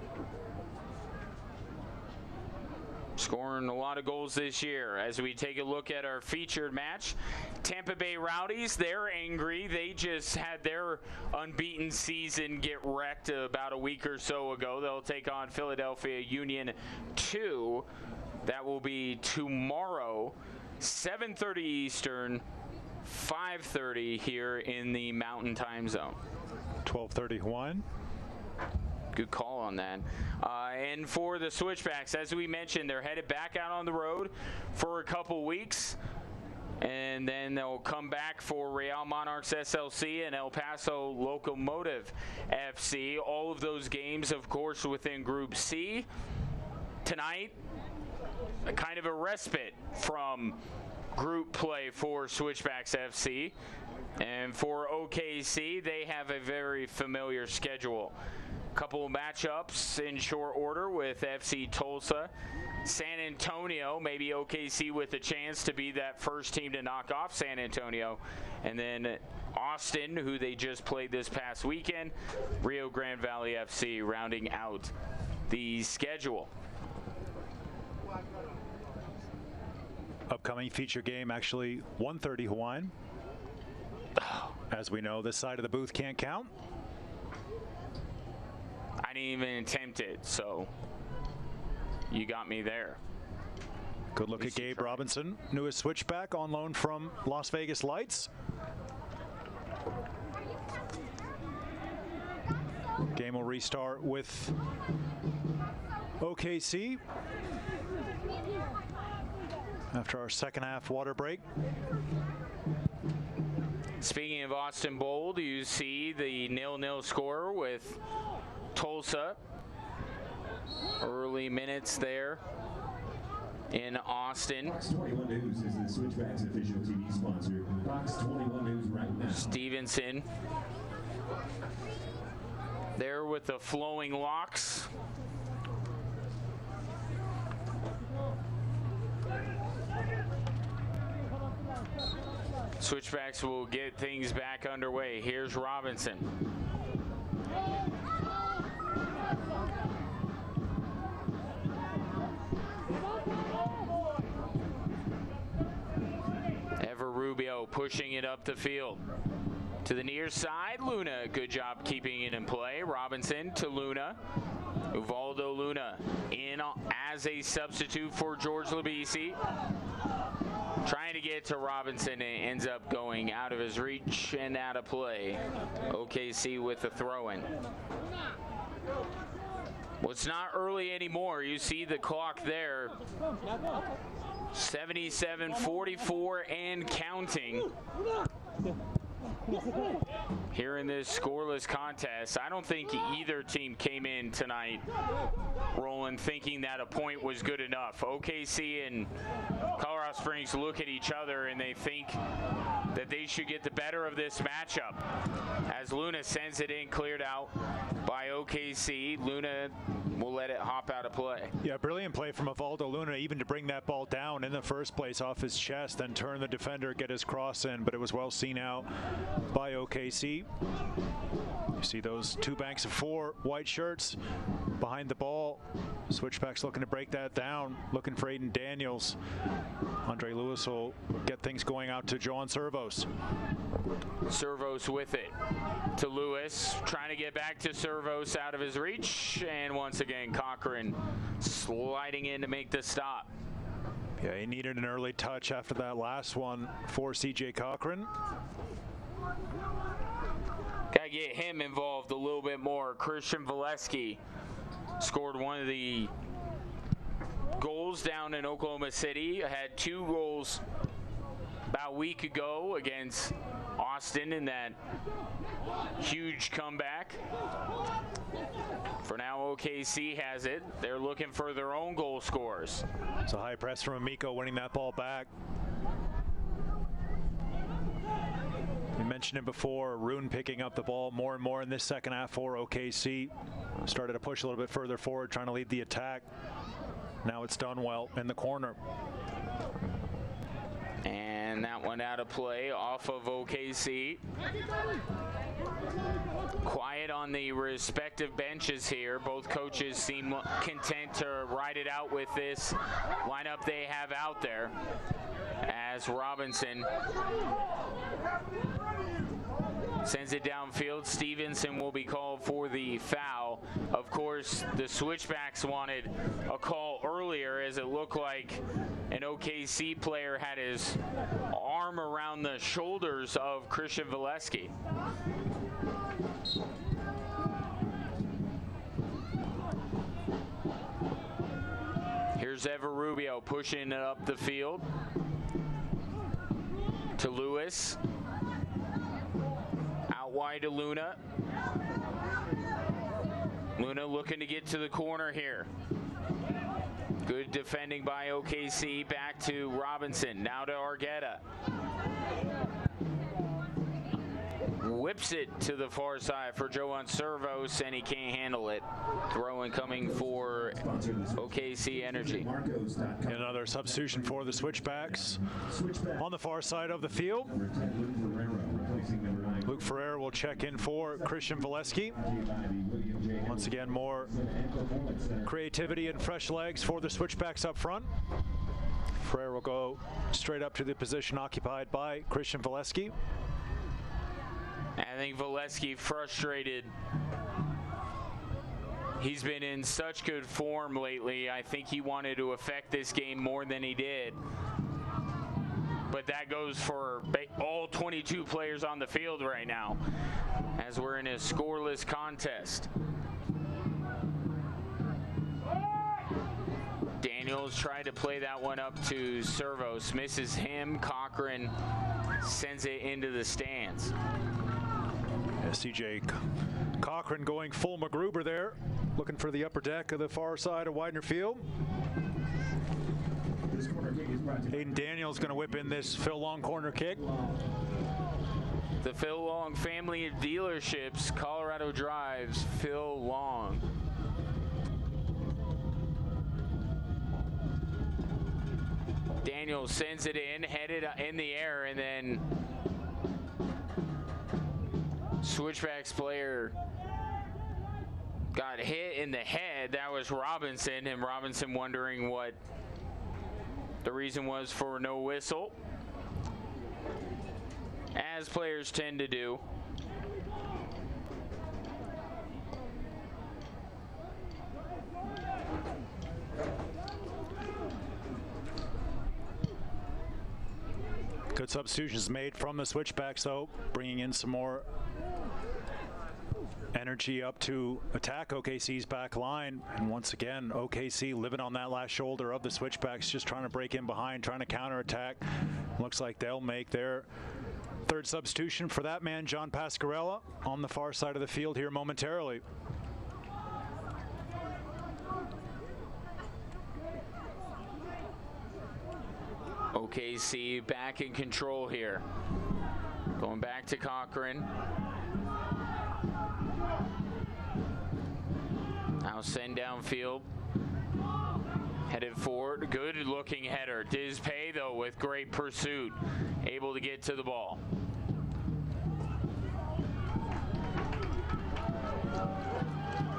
scoring a lot of goals this year. As we take a look at our featured match, Tampa Bay Rowdies, they're angry. They just had their unbeaten season get wrecked about a week or so ago. They'll take on Philadelphia Union 2. That will be tomorrow, 7:30 Eastern, 5:30 here in the Mountain Time Zone. 12:30 Hawaiian. Good call on that. And for the Switchbacks, as we mentioned, they're headed back out on the road for a couple weeks. And then they'll come back for Real Monarchs SLC and El Paso Locomotive FC. All of those games, of course, within Group C. Tonight, a kind of a respite from group play for Switchbacks FC. And for OKC, they have a very familiar schedule. Couple of matchups in short order with FC Tulsa, San Antonio, maybe OKC with a chance to be that first team to knock off San Antonio, and then Austin, who they just played this past weekend, Rio Grande Valley FC rounding out the schedule. Upcoming feature game, actually 1:30 Hawaiian. As we know, this side of the booth can't count. I didn't even attempt it, so you got me there. Good look at Gabe Robinson, newest Switchback on loan from Las Vegas Lights. Game will restart with OKC after our second half water break. Speaking of Austin Bold, you see the 0-0 score with Tulsa. Early minutes there in Austin. Fox 21 News is the Switchbacks official TV sponsor. Fox 21 News right now. Stevenson there with the flowing locks. Switchbacks will get things back underway. Here's Robinson. Ever Rubio pushing it up the field. To the near side, Luna. Good job keeping it in play. Robinson to Luna. Uvaldo Luna in as a substitute for George Labisi. Trying to get to Robinson, and ends up going out of his reach and out of play. OKC with the throw-in. Well, it's not early anymore. You see the clock there. 77-44 and counting. Here in this scoreless contest. contest. I don't think either team came in tonight, Roland, thinking that a point was good enough. OKC and Colorado Springs look at each other and they think that they should get the better of this matchup. As Luna sends it in, cleared out by OKC. Luna will let it hop out of play. Yeah, brilliant play from Evaldo Luna, even to bring that ball down in the first place off his chest, then turn the defender, get his cross in, but it was well seen out by OKC. You see those two banks of four white shirts behind the ball. Switchbacks looking to break that down, looking for Aiden Daniels. Andre Lewis will get things going out to Joan Servos. Servos with it to Lewis, trying to get back to Servos out of his reach, and once again Cochran sliding in to make the stop. Yeah, he needed an early touch after that last one for CJ Cochran. Gotta get him involved a little bit more. Christian Valesky scored one of the goals down in Oklahoma City. Had 2 goals about a week ago against Austin in that huge comeback. For now, OKC has it. They're looking for their own goal scorers. It's a high press from Amico, winning that ball back. We mentioned it before, Rune picking up the ball more and more in this second half for OKC. Started to push a little bit further forward, trying to lead the attack. Now it's done well in the corner. And that one out of play off of OKC. Quiet on the respective benches here. Both coaches seem content to ride it out with this lineup they have out there. As Robinson sends it downfield, Stevenson will be called for the foul. Of course, the Switchbacks wanted a call earlier, as it looked like an OKC player had his arm around the shoulders of Christian Valesky. Here's Ever Rubio pushing it up the field to Lewis. Out wide to Luna. Luna looking to get to the corner here. Good defending by OKC. Back to Robinson. Now to Argueta. Whips it to the far side for Joan Servos, and he can't handle it. Throwing coming for OKC Energy. Another substitution for the Switchbacks on the far side of the field. Luke Ferreira will check in for Christian Valesky. Once again, more creativity and fresh legs for the Switchbacks up front. Ferreira will go straight up to the position occupied by Christian Valesky. I think Valesky frustrated. He's been in such good form lately. I think he wanted to affect this game more than he did. But that goes for all 22 players on the field right now, as we're in a scoreless contest. Daniels tried to play that one up to Servos. Misses him. Cochran sends it into the stands. CJ Cochran going full MacGruber there, looking for the upper deck of the far side of Widener Field. Aiden Daniels going to whip in this Phil Long corner kick. The Phil Long family of dealerships, Colorado Drives, Phil Long. Daniels sends it in, headed in the air, and then Switchbacks player got hit in the head. That was Robinson, and Robinson wondering what the reason was for no whistle, as players tend to do. Good substitutions made from the Switchbacks, though, bringing in some more energy up to attack OKC's back line. And once again, OKC living on that last shoulder of the Switchbacks, just trying to break in behind, trying to counterattack. Looks like they'll make their Third substitution for that man, John Pascarella, on the far side of the field here momentarily. OKC back in control here. Going back to Cochran. Now send downfield. Headed forward. Good looking header. Dizpay, though, with great pursuit. Able to get to the ball.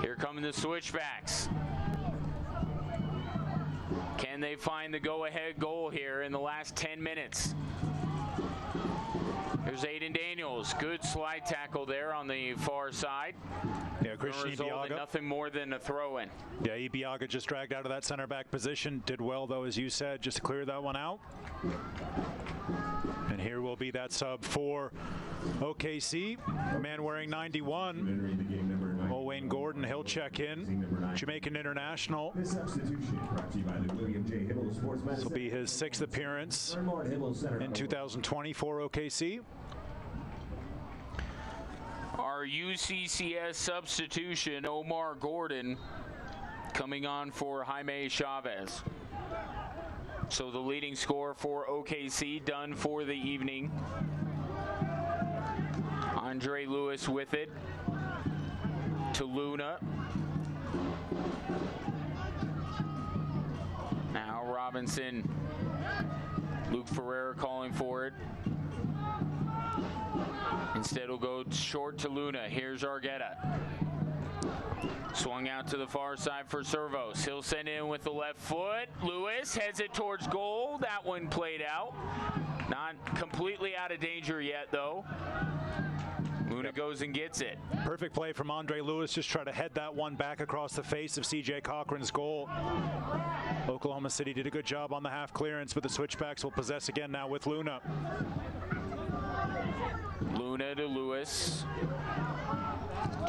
Here come the switchbacks. Can they find the go-ahead goal here in the last 10 minutes? There's Aiden Daniels. Good slide tackle there on the far side. Yeah, Christian Ibiaga. Nothing more than a throw-in. Yeah, Ibiaga just dragged out of that center back position. Did well, though, as you said, just to clear that one out. And here will be that sub for OKC. Man wearing 91. Wayne Gordon, he'll check in. Jamaican international. This substitution brought to you by the William J. Hibble Sports Medicine. This will be his 6th appearance in 2020 for OKC. Our UCCS substitution, Omar Gordon, coming on for Jaime Chavez. So the leading scorer for OKC done for the evening. Andre Lewis with it to Luna. Now Robinson. Luke Ferreira calling for it. Instead will go short to Luna. Here's Argueta. Swung out to the far side for Servos. He'll send in with the left foot. Lewis heads it towards goal. That one played out. Not completely out of danger yet, though. Luna goes and gets it. Perfect play from Andre Lewis. Just try to head that one back across the face of C.J. Cochran's goal. Oklahoma City did a good job on the half clearance, but the switchbacks will possess again now with Luna. Luna to Lewis.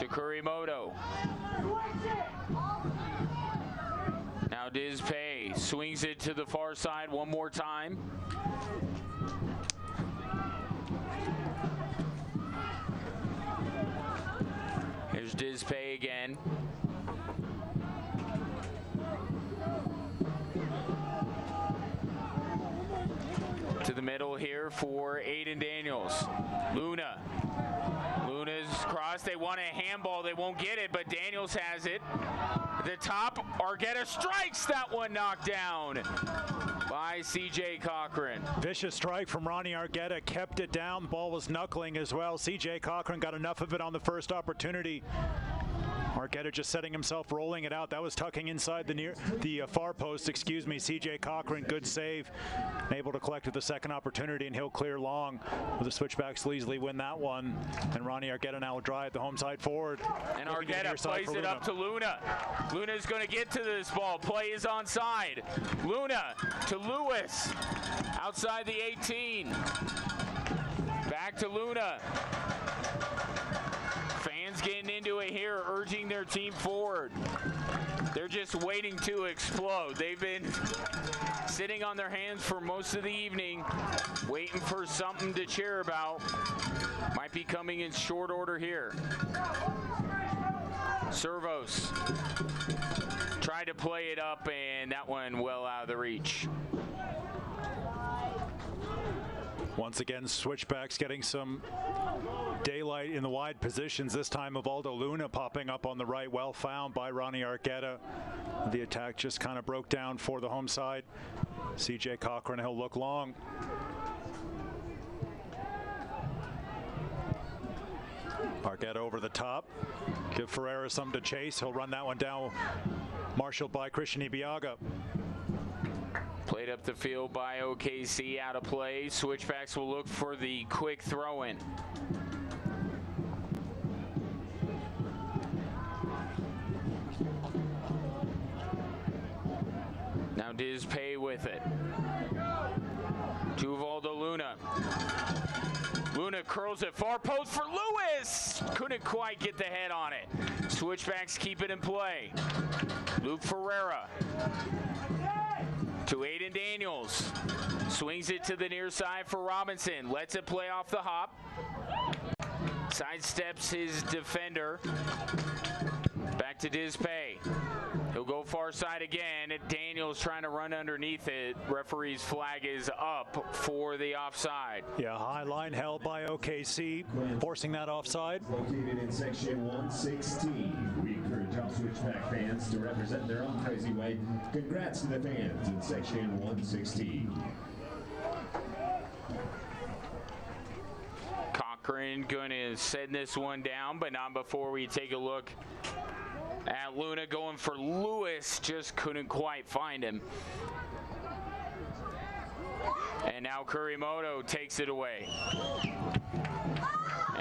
To Kurimoto. Now Dizpay swings it to the far side one more time. Here's Dizpay again. To the middle here for Aiden Daniels. Luna. Luna's cross. They want a handball. They won't get it, but Daniels has it. At the top, Argueta strikes. That one knocked down by C.J. Cochran. Vicious strike from Ronnie Argueta. Kept it down. The ball was knuckling as well. C.J. Cochran got enough of it on the first opportunity. Argueta just setting himself, rolling it out. That was tucking inside the far post, excuse me. C.J. Cochran, good save. Able to collect at the second opportunity, and he'll clear long. The switchbacks easily win that one. And Ronnie Argueta now will drive the home side forward. And Argueta plays it up to Luna. Luna's going to get to this ball. Play is onside. Luna to Lewis. Outside the 18. Back to Luna. Fans getting into it here, urging their team forward. They're just waiting to explode. They've been sitting on their hands for most of the evening, waiting for something to cheer about. Might be coming in short order here. Servos tried to play it up, and that one well out of the reach. Once again, switchbacks getting some daylight in the wide positions. This time, Ubaldo Luna popping up on the right, well found by Ronnie Argueta. The attack just kind of broke down for the home side. C.J. Cochran, he'll look long. Argueta over the top. Give Ferreira something to chase. He'll run that one down, marshaled by Christian Ibiaga. Played up the field by OKC, out of play. Switchbacks will look for the quick throw-in. Now Dizpay with it. To Ubaldo Luna. Luna curls it far post for Lewis. Couldn't quite get the head on it. Switchbacks keep it in play. Luke Ferreira. To Aiden Daniels. Swings it to the near side for Robinson. Lets it play off the hop. Sidesteps his defender. Back to Dispay. He'll go far side again. Daniels trying to run underneath it. Referee's flag is up for the offside. Yeah, high line held by OKC, forcing that offside. Located in section 116. We encourage all Switchback fans to represent their own crazy way. Congrats to the fans in section 116. Cochran going to send this one down, but not before we take a look at Luna going for Lewis. Just couldn't quite find him. And now Kurimoto takes it away.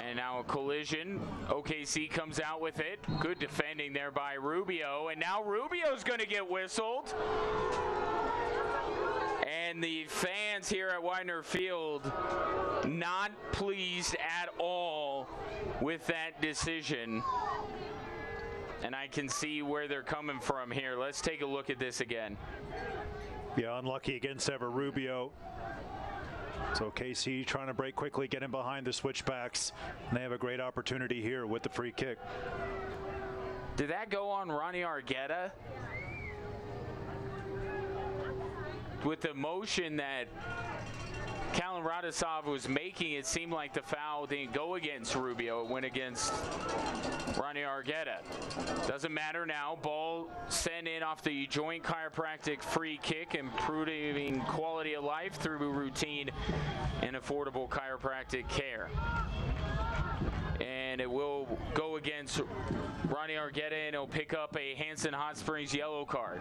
And now a collision. OKC comes out with it. Good defending there by Rubio. And now Rubio's going to get whistled. And the fans here at Widener Field not pleased at all with that decision. And I can see where they're coming from here. Let's take a look at this again. Yeah, unlucky against Ever Rubio. So KC trying to break quickly, get in behind the Switchbacks. And they have a great opportunity here with the free kick. Did that go on Ronnie Argueta? With the motion that Kalen Radosov was making, it seemed like the foul didn't go against Rubio. It went against Ronnie Argueta. Doesn't matter now. Ball sent in off the joint chiropractic free kick, improving quality of life through routine and affordable chiropractic care. And it will go against Ronnie Argueta, and he'll pick up a Hanson Hot Springs yellow card.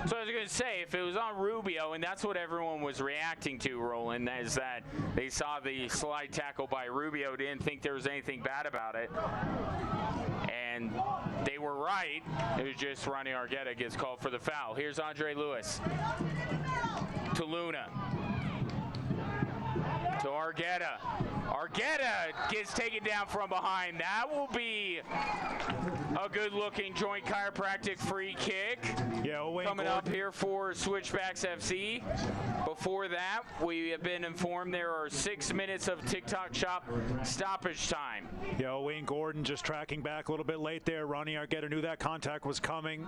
So I was going to say, if it was on Rubio, and that's what everyone was reacting to, Roland, is that they saw the slide tackle by Rubio, didn't think there was anything bad about it. And they were right. It was just Ronnie Argueta gets called for the foul. Here's Andre Lewis to Luna. To Argueta. Argueta gets taken down from behind. That will be a good-looking joint chiropractic free kick. Yeah, coming up here for Switchbacks FC. Before that, we have been informed there are 6 minutes of TikTok shop stoppage time. Yeah, Wayne Gordon just tracking back a little bit late there. Ronnie Argueta knew that contact was coming.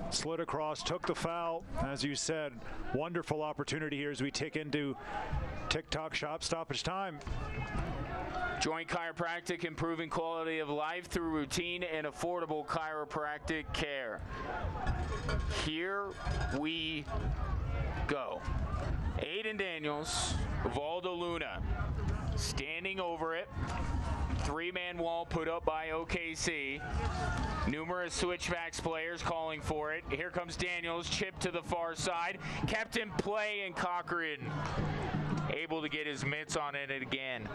Slid across, took the foul. As you said, wonderful opportunity here as we tick into TikTok shop stoppage time. Joint chiropractic, improving quality of life through routine and affordable chiropractic care. Here we go. Aiden Daniels, Valdo Luna, standing over it. Three-man wall put up by OKC. Numerous Switchbacks players calling for it. Here comes Daniels, chip to the far side. Kept in play, and Cochran able to get his mitts on it again.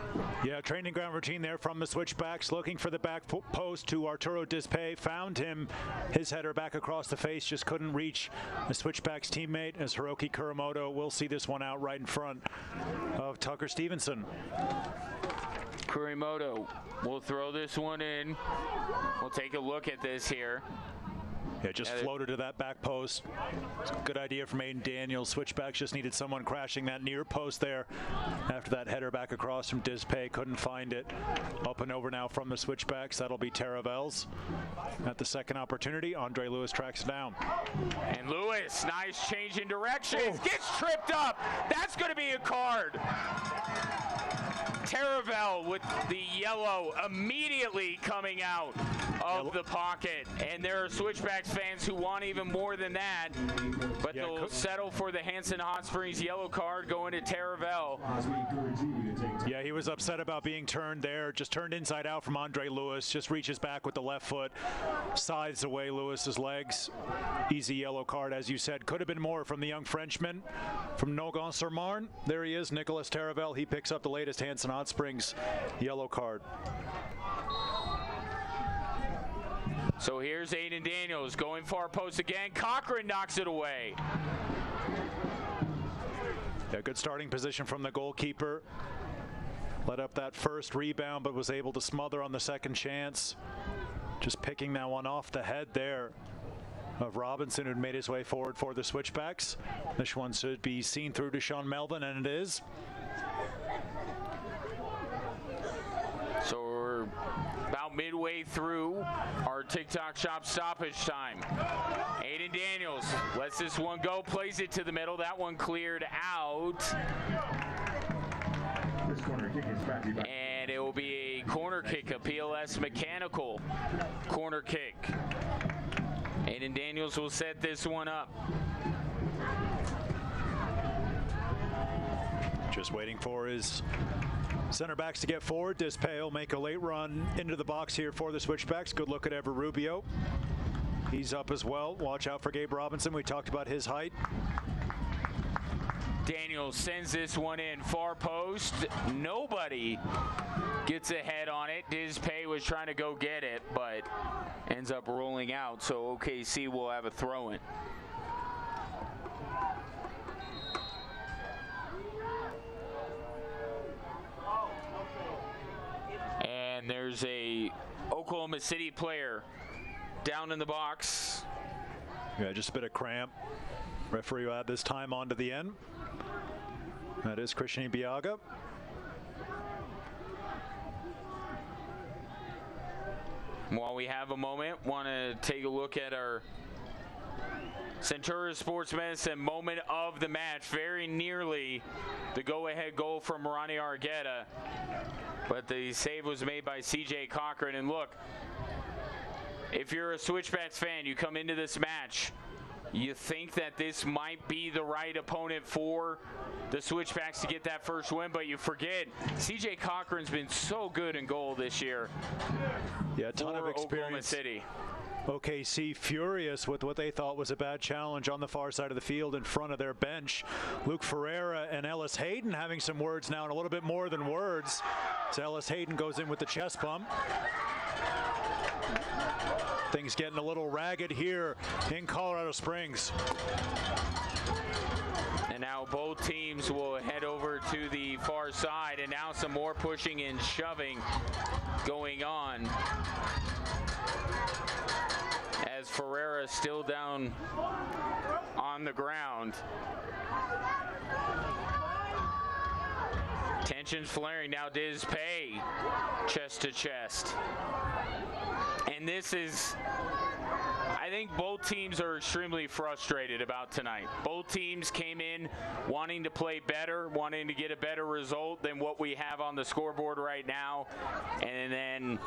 Yeah, training ground routine there from the Switchbacks, looking for the back post to Arturo Dispay. Found him, his header back across the face, just couldn't reach the Switchbacks teammate as Hiroki Kurimoto will see this one out right in front of Tucker Stevenson. Kurimoto will throw this one in. We'll take a look at this here. Yeah, just floated to that back post. It's a good idea from Aiden Daniels. Switchbacks just needed someone crashing that near post there after that header back across from Dispay. Couldn't find it. Up and over now from the Switchbacks. That'll be Taravel's. At the second opportunity, Andre Lewis tracks down. And Lewis, nice change in directions. Gets tripped up. That's going to be a card. Taravel with the yellow immediately coming out of the pocket. And there are Switchbacks fans who want even more than that, but they'll settle for the Hanson Hot Springs yellow card going to Taravel. Yeah, he was upset about being turned there. Just turned inside out from Andre Lewis. Just reaches back with the left foot. Scythes away Lewis's legs. Easy yellow card, as you said. Could have been more from the young Frenchman from Nogent-sur-Marne. There he is, Nicolas Taravel. He picks up the latest Hanson Hot Springs yellow card. So here's Aiden Daniels going far post again. Cochran knocks it away. Yeah, good starting position from the goalkeeper. Let up that first rebound, but was able to smother on the second chance. Just picking that one off the head there. of Robinson, who'd made his way forward for the Switchbacks. This one should be seen through to Sean Melvin, and it is. So we're about midway through our TikTok shop stoppage time. Aiden Daniels lets this one go, plays it to the middle. That one cleared out. This corner kick is brought to you by and it will be a corner kick, a PLS mechanical corner kick. Aiden Daniels will set this one up. Just waiting for his center backs to get forward. Dispay will make a late run into the box here for the Switchbacks. Good look at Ever Rubio. He's up as well. Watch out for Gabe Robinson. We talked about his height. Daniels sends this one in far post. Nobody gets ahead on it. Dispay was trying to go get it, but ends up rolling out. So OKC will have a throw-in. And there's a Oklahoma City player down in the box. Yeah, just a bit of cramp. Referee will add this time on to the end. That is Christian Biaga. While we have a moment, want to take a look at our Centura Sports Medicine moment of the match. Very nearly the go-ahead goal from Ronnie Argueta, but the save was made by CJ Cochran. And look, if you're a Switchbacks fan, you come into this match, you think that this might be the right opponent for the Switchbacks to get that first win, but you forget CJ Cochran's been so good in goal this year. Yeah, a ton of experience. Oklahoma City. OKC furious with what they thought was a bad challenge on the far side of the field in front of their bench. Luke Ferreira and Ellis Hayden having some words now, and a little bit more than words. So Ellis Hayden goes in with the chest bump. Things getting a little ragged here in Colorado Springs. And now both teams will head over to the far side, and now some more pushing and shoving going on. As Ferreira still down on the ground. Tensions flaring now. Dispay chest to chest. And this is, I think both teams are extremely frustrated about tonight. Both teams came in wanting to play better, wanting to get a better result than what we have on the scoreboard right now. And then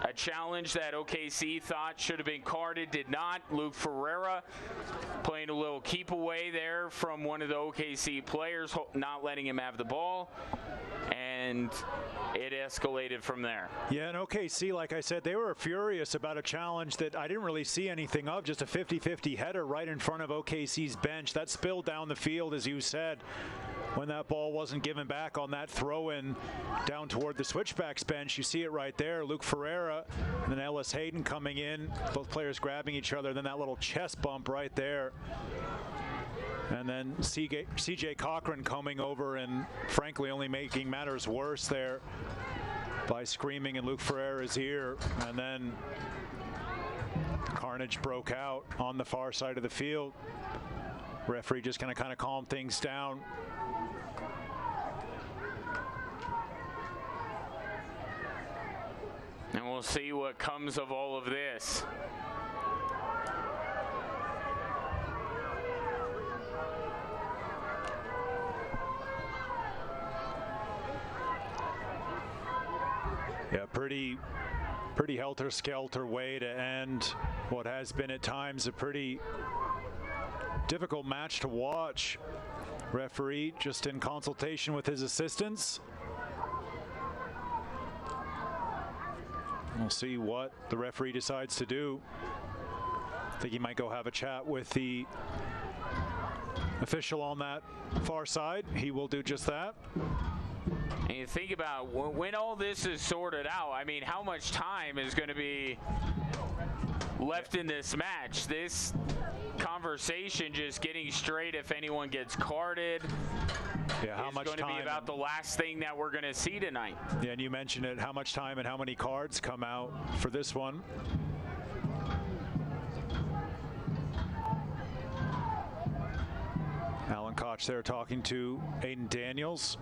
a challenge that OKC thought should have been carded, did not. Luke Ferreira playing a little keep away there from one of the OKC players, not letting him have the ball. And it escalated from there. Yeah, and OKC, like I said, they were furious about a challenge that I didn't really see anything of, just a 50-50 header right in front of OKC's bench. That spilled down the field, as you said, when that ball wasn't given back on that throw-in down toward the Switchbacks bench. You see it right there. Luke Ferreira and then Ellis Hayden coming in, both players grabbing each other, then that little chest bump right there. And then CJ Cochran coming over and frankly only making matters worse there by screaming in Luke Ferreira's ear. And then carnage broke out on the far side of the field. Referee just going to kind of calm things down. And we'll see what comes of all of this. Yeah, pretty helter-skelter way to end what has been at times a pretty difficult match to watch. Referee just in consultation with his assistants. We'll see what the referee decides to do. I think he might go have a chat with the official on that far side. He will do just that. And you think about when all this is sorted out, I mean, how much time is going to be left in this match? This conversation just getting straight if anyone gets carded. Yeah, how much time? It's going to be about the last thing that we're going to see tonight. Yeah, and you mentioned it, how much time and how many cards come out for this one. Koch there talking to Aiden Daniels.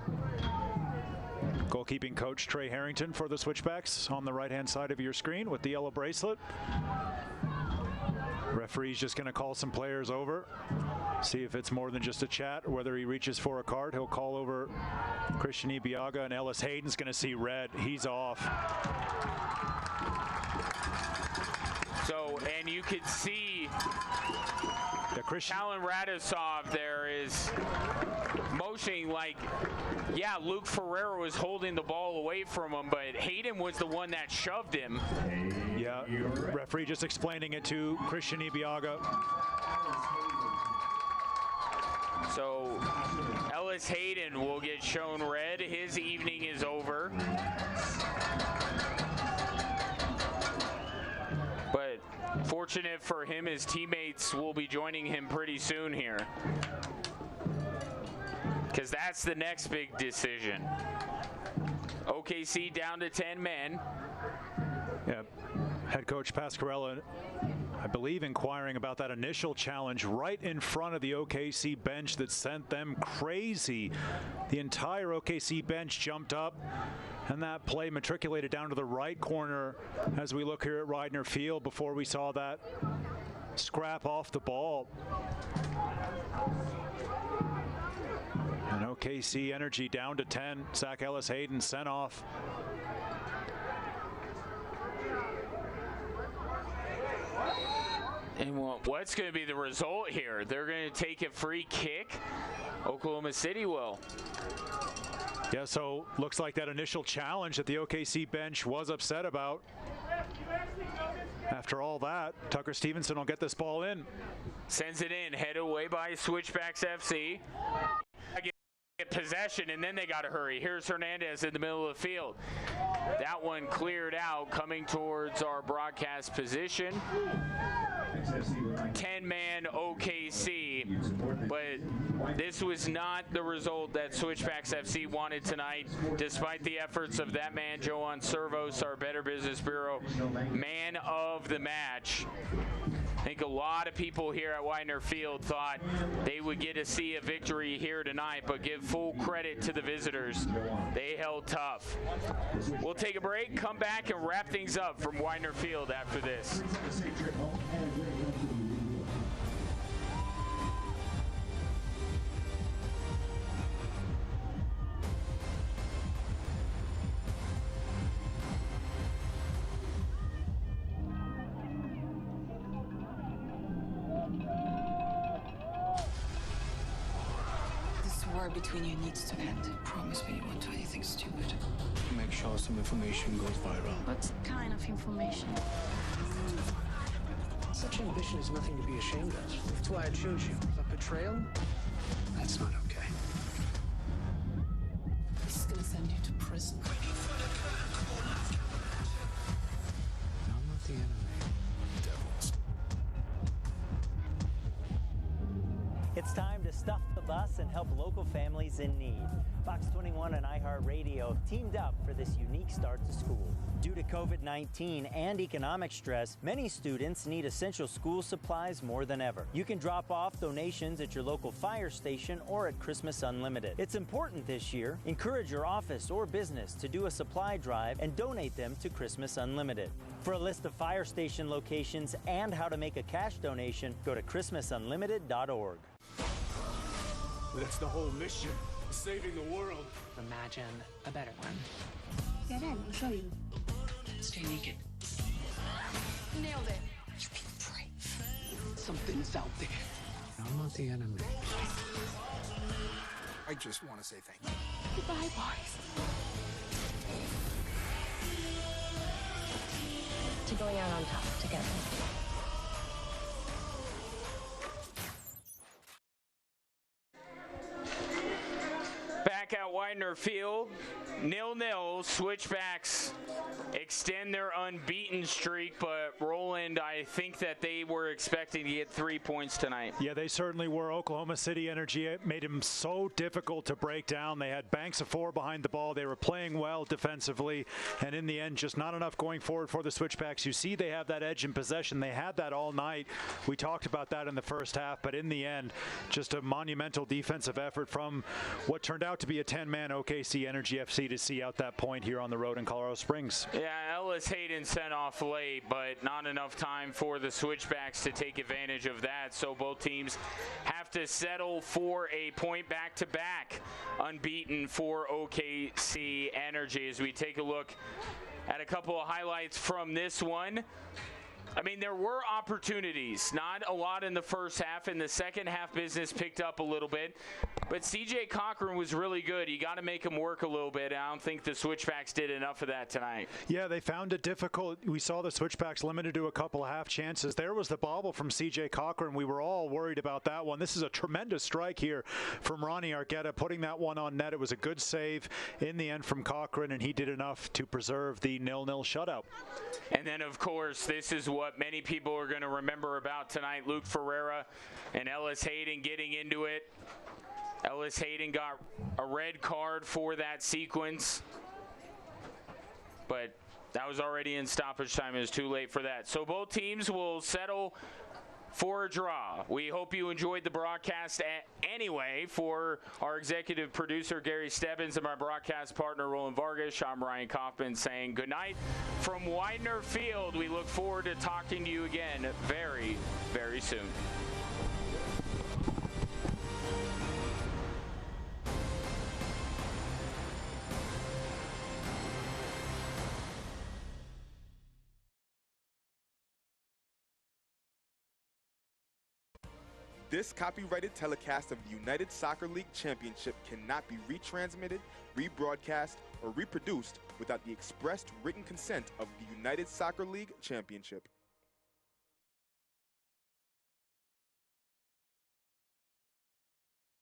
Goalkeeping coach Trey Harrington for the Switchbacks on the right-hand side of your screen with the yellow bracelet. Referee's just going to call some players over, see if it's more than just a chat or whether he reaches for a card. He'll call over Christian Ibiaga, and Ellis Hayden's going to see red. He's off. So, and you can see Alan Radisov there is motioning like, yeah, Luke Ferrero was holding the ball away from him, but Hayden was the one that shoved him. Yeah, referee just explaining it to Christian Ibiaga. So Ellis Hayden will get shown red. His evening is over. But fortunate for him, his teammates will be joining him pretty soon here, because that's the next big decision. OKC down to 10 men. Yeah, head coach Pasquarella, I believe, inquiring about that initial challenge right in front of the OKC bench that sent them crazy. The entire OKC bench jumped up, and that play matriculated down to the right corner as we look here at Widener Field before we saw that scrap off the ball. And OKC energy down to 10. Zach Ellis Hayden sent off. And what's going to be the result here? They're going to take a free kick. Oklahoma City will. Yeah, so looks like that initial challenge that the OKC bench was upset about. After all that, Tucker Stevenson will get this ball in. Sends it in, headed away by Switchbacks FC. Get possession, and then they got to hurry. Here's Hernandez in the middle of the field. That one cleared out, coming towards our broadcast position. 10-man OKC, but this was not the result that Switchbacks FC wanted tonight, despite the efforts of that man, Joan Servos, our Better Business Bureau man of the match. I think a lot of people here at Widener Field thought they would get to see a victory here tonight, but give full credit to the visitors. They held tough. We'll take a break, come back, and wrap things up from Widener Field after this. Between you needs to end. Promise me you won't do anything stupid. Make sure some information goes viral. What kind of information? Such ambition is nothing to be ashamed of. That's why I chose you. A betrayal? That's not okay. This is gonna send you to prison. I'm not the enemy. Devils. It's time to stuff the bus and help local families in need. Fox 21 and iHeartRadio have teamed up for this unique start to school. Due to COVID-19 and economic stress, many students need essential school supplies more than ever. You can drop off donations at your local fire station or at Christmas Unlimited. It's important this year. Encourage your office or business to do a supply drive and donate them to Christmas Unlimited. For a list of fire station locations and how to make a cash donation, go to christmasunlimited.org. That's the whole mission. Saving the world. Imagine a better one. Get in, I'll show you. Stay naked. Nailed it. You've been brave. Something's out there. I'm not the enemy. I just want to say thank you. Goodbye, boys. To going out on top together. Back at Widener Field, 0-0. Switchbacks extend their unbeaten streak, but roll Maryland, I think that they were expecting to get 3 points tonight. Yeah, they certainly were. Oklahoma City Energy made them so difficult to break down. They had banks of 4 behind the ball. They were playing well defensively, and in the end, just not enough going forward for the Switchbacks. You see they have that edge in possession. They had that all night. We talked about that in the first half, but in the end, just a monumental defensive effort from what turned out to be a 10-man OKC Energy FC to see out that point here on the road in Colorado Springs. Yeah, Ellis Hayden sent off late, but not enough time for the Switchbacks to take advantage of that. So both teams have to settle for a point back-to-back, unbeaten for OKC Energy. As we take a look at a couple of highlights from this one. I mean, there were opportunities, not a lot in the first half. In the second half, business picked up a little bit. But C.J. Cochran was really good. You got to make him work a little bit. I don't think the Switchbacks did enough of that tonight. Yeah, they found it difficult. We saw the Switchbacks limited to a couple of half chances. There was the bobble from C.J. Cochran. We were all worried about that one. This is a tremendous strike here from Ronnie Arqueta, putting that one on net. It was a good save in the end from Cochran, and he did enough to preserve the 0-0 shutout. And then, of course, this is what many people are going to remember about tonight. Luke Ferreira and Ellis Hayden getting into it. Ellis Hayden got a red card for that sequence, but that was already in stoppage time. It was too late for that. So both teams will settle for a draw. We hope you enjoyed the broadcast anyway. For our executive producer, Gary Stebbins, and my broadcast partner, Roland Vargas, I'm Ryan Kaufman saying good night from Widener Field. We look forward to talking to you again very, very soon. This copyrighted telecast of the United Soccer League Championship cannot be retransmitted, rebroadcast, or reproduced without the expressed written consent of the United Soccer League Championship.